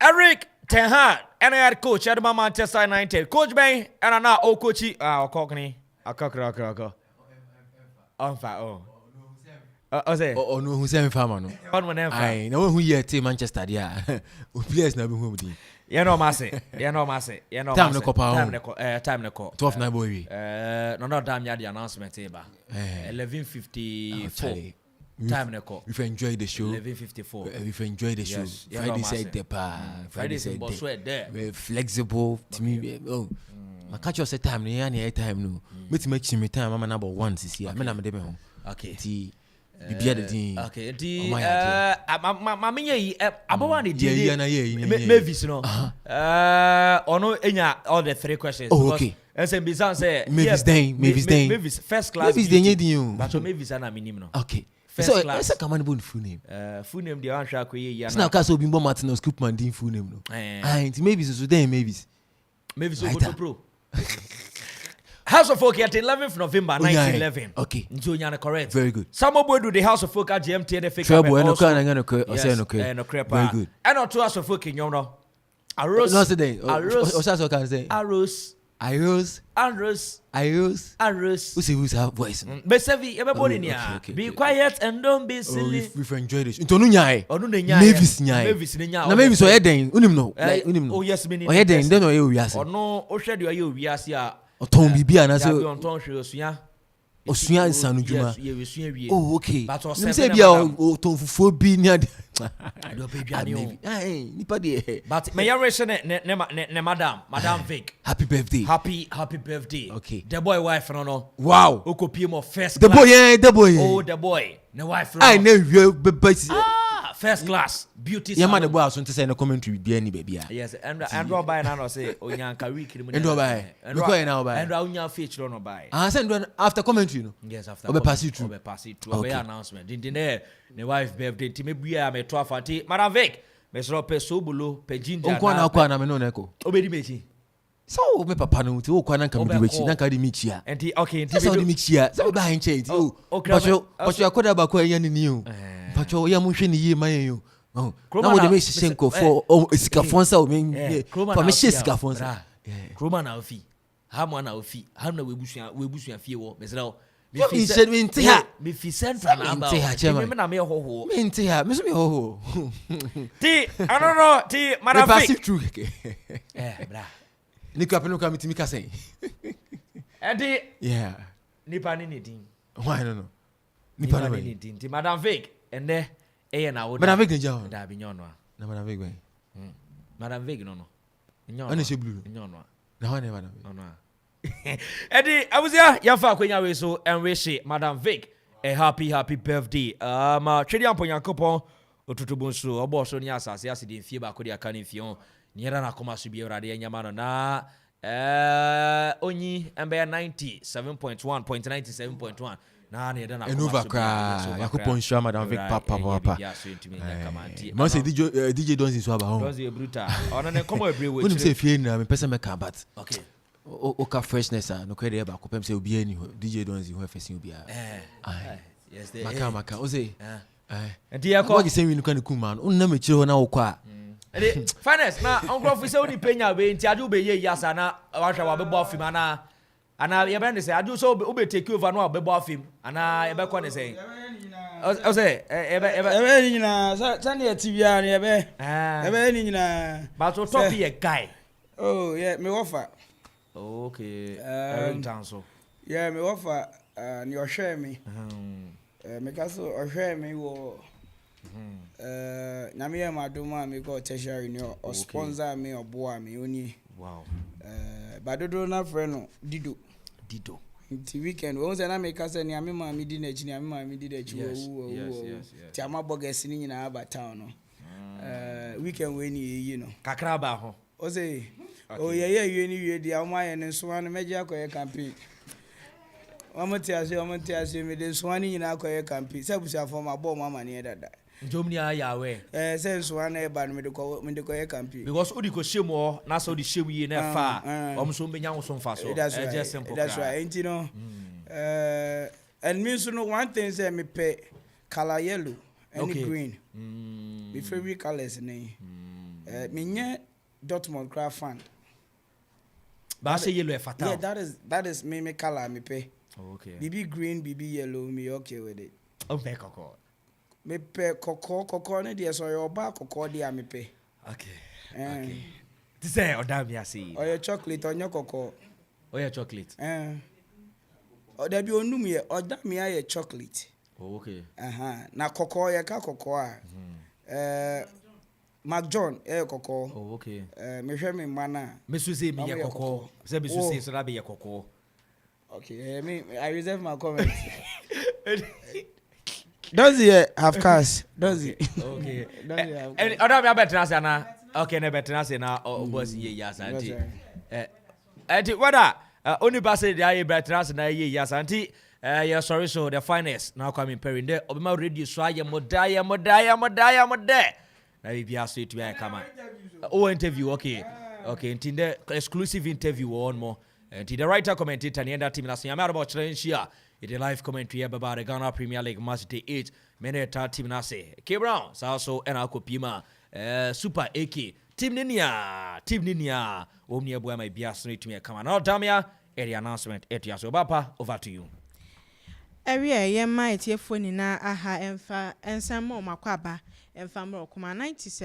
Eric Ten Hag and head coach at Manchester United. Coach Ben and now coachy Cockney. Akakra. On fire. Oh no, who say farmer no. I know who here team Manchester there. Players na be who be. You know Massey. Time no call. 12 na boy. No damn ya the announcement eba. 11:54. Time no call. If you enjoy the show. 11:54. If you enjoy the show. Friday said the Friday said there. Very flexible to me. Oh. I catch you say time no any time no. Make me time mama number 1 this year. Me na me dey home. Okay. Bibia the thing. Okay, the mammy, Abawani, Mavis, no. No, enya all the 3 questions. Oh, okay. And say Bizan say Mavis first class. Mavis you. But Mavis and minimum. Okay. First so class. It's a commandable full name. Full name the answer ko ye. It's now Castle Bimbo Martinez Coopman din full name no. Mavis so then Mavis. Mavis so pro. House of Folk at 11th November 1911. Okay. Nzonyana correct. Very good. Some boy do the House of Folk at GMT and FK. Trouble and Very good. And not to House of Folk in Yono. Arose. No today. Arose. Can say. Arose. Arose. Arose. Arose. Arose. Who's have voice? Besevi, everybody near. Be quiet and don't be silly. We've enjoyed this. Into Nunyai. Or Nunyai. Mavis Nyai. Mavis Nyai. Na Mavis Oyeden. Unim no. Oh yes, meaning. Oyeden. Then Oyas. Or no. Oshedu ayo wiasia. Oton bibia na so. On ton shosuya. Osuya nsanu juma. Yes, oh, okay. But you say bia oton fufuo bi ni ade. Do baby ani. Nipa de. But me yarese ne madam Vic. Happy birthday. Happy birthday. Okay. The boy wife no. Wow. Okopie mo first the class. The boy. Oh, the boy. The wife. I know first class beauty. Yeah, man, the boy also to say no commentary be any baby. Yes, and buy now say onyanka week ni. And buy. Look why now buy. And onya feature no buy. Send after commentary no. Yes, after. Obe pass it through. Obe pass it through. Obe announcement. Din the wife birthday ti me bua me 12 ati. Madam Vic, me so pe sobulo pe ginger. Okwa na me no neko. Obe di mechi. So me papa no ti okwa na nka me di wechi na nka di mechi a. Enti okay, enti so di mechi a. So buy nche enti o. But you akoda ba ko yan ni o. But you ya mu hwe ni ye man yo. Oh, na wo de me shenko for esikafonsa o me for me esikafonsa. Kroma na ofi. Ha mo na ofi. Ha na webusuan fie wo. Me sra. Me said me nti ha. Me fi central na ba. Me na me hoho. Me nti ha. Me so me hoho. Ti, I don't know, ti Madam Vic. Passive true. Bra. Niku apeno ka mitimi ka sen. Edi. Yeah. Nipa ni din. Why I don't know. Nipa ni din. Ti Madam Vic ende na wo. Madam Vic nja. Da bi nyono. Na Madam Vic ben. Madam Vic no. Nyono. Ana she blue. Nyono. Na ho na Madam Vic. No. Eddie, I was here. Ya fa kwenya we so and wish Madam Vic a happy birthday. Twedi ampo Yakopon otutubu nso obo so ni asase ase de fie ba ko de aka ne fie on. Niera na koma so bi urade anyama no na onyi embe 97.1.97.1 na ne de na koma so Yakopon show Madam Vic papa. Man say DJ Donzi so aba home. Donzi brutal. Ona ne koma ebre we. Unim say fie na me person make but. Okay. Oka freshness no kwede e ba ko pem say obi ani DJ Donzi ho afesin obi a. Yes they. Maka o say. Enti ya ko. What you say we no kan ku man. Unna me chire ho na wo kwa. Ede finance na ongrofo say oni penya we enti adu be ye yasa na wa hwa wa be bo afim ana ye be ne say adu so be take over no be bo afim ana ye be ko ne say. O say ebe ni nyina sa ne atibia ne ebe ni nyina but to top ye guy. Oh yeah, me offer. Okay. Tanso. Yeah, me offer ni ohwe me. Me kaso ohwe me wo na me madoma me go tertiary ni o sponsor me oboa me oni. Wow. Badodo na friend no Dido. Ti weekend we say na me kasa ni ame ma me di na chi ni ame ma me di da chi wo. Ti ama bogus ni nyina aba town no. Weekend we ni yi no. Kakra ba ho. O say oh yeah you ni we dia o ma ye ne so an meje akoye campaign. Omonti ase me de so an nyina akoye campaign. Se busia form abo mama ne dada. Jomni aya we. Say so an e ba no me de koye campaign. Because odi ko shemo na so di shemu yi na fa. So benya wo so mfa so. It's just simple. That's right. And you know and me so no one thing say me pay color yellow and green. My favorite colors ne. Me nye Dortmund craft fan. But say yellow fatal. Yeah, that is me color me pay. Okay. BB green, BB yellow, me okay with it. Oh, me cocoa. Me pay cocoa ne dey so your back cocoa dey me pay. Okay. This say odam ya see. Or your chocolate on your cocoa. Oh, your chocolate. Or there be onum ye odam ya your chocolate. Oh, okay. Na cocoa ya ka cocoa. Mac John cocoa. Oh, okay. Me hwe me mana. Me so say me cocoa. Say me so say so that be cocoa. Okay, I reserve my comment. Does he have cars? Does he? Okay. And other me better say na. Okay, ne better say na boss ye yes auntie. Auntie whether only pass the aye better say na ye yes auntie. Yeah, sorry so the finest now coming pairing there. Obama radio so aye mo die. Na be ask it to come. Oh interview okay. Okay, in the exclusive interview one more. And the writer commentator and the team last year about challenge here. It a live commentary about the Ghana Premier League match day 8. Many team nase. K Brown, also and Akopima. Super AK. Team Ninia. Omnia boy my bias to me come on. Now Damia, the announcement at your Bapa over to you. Area ye might ye phone na aha emfa ensamo makwaba emfa Okoman 97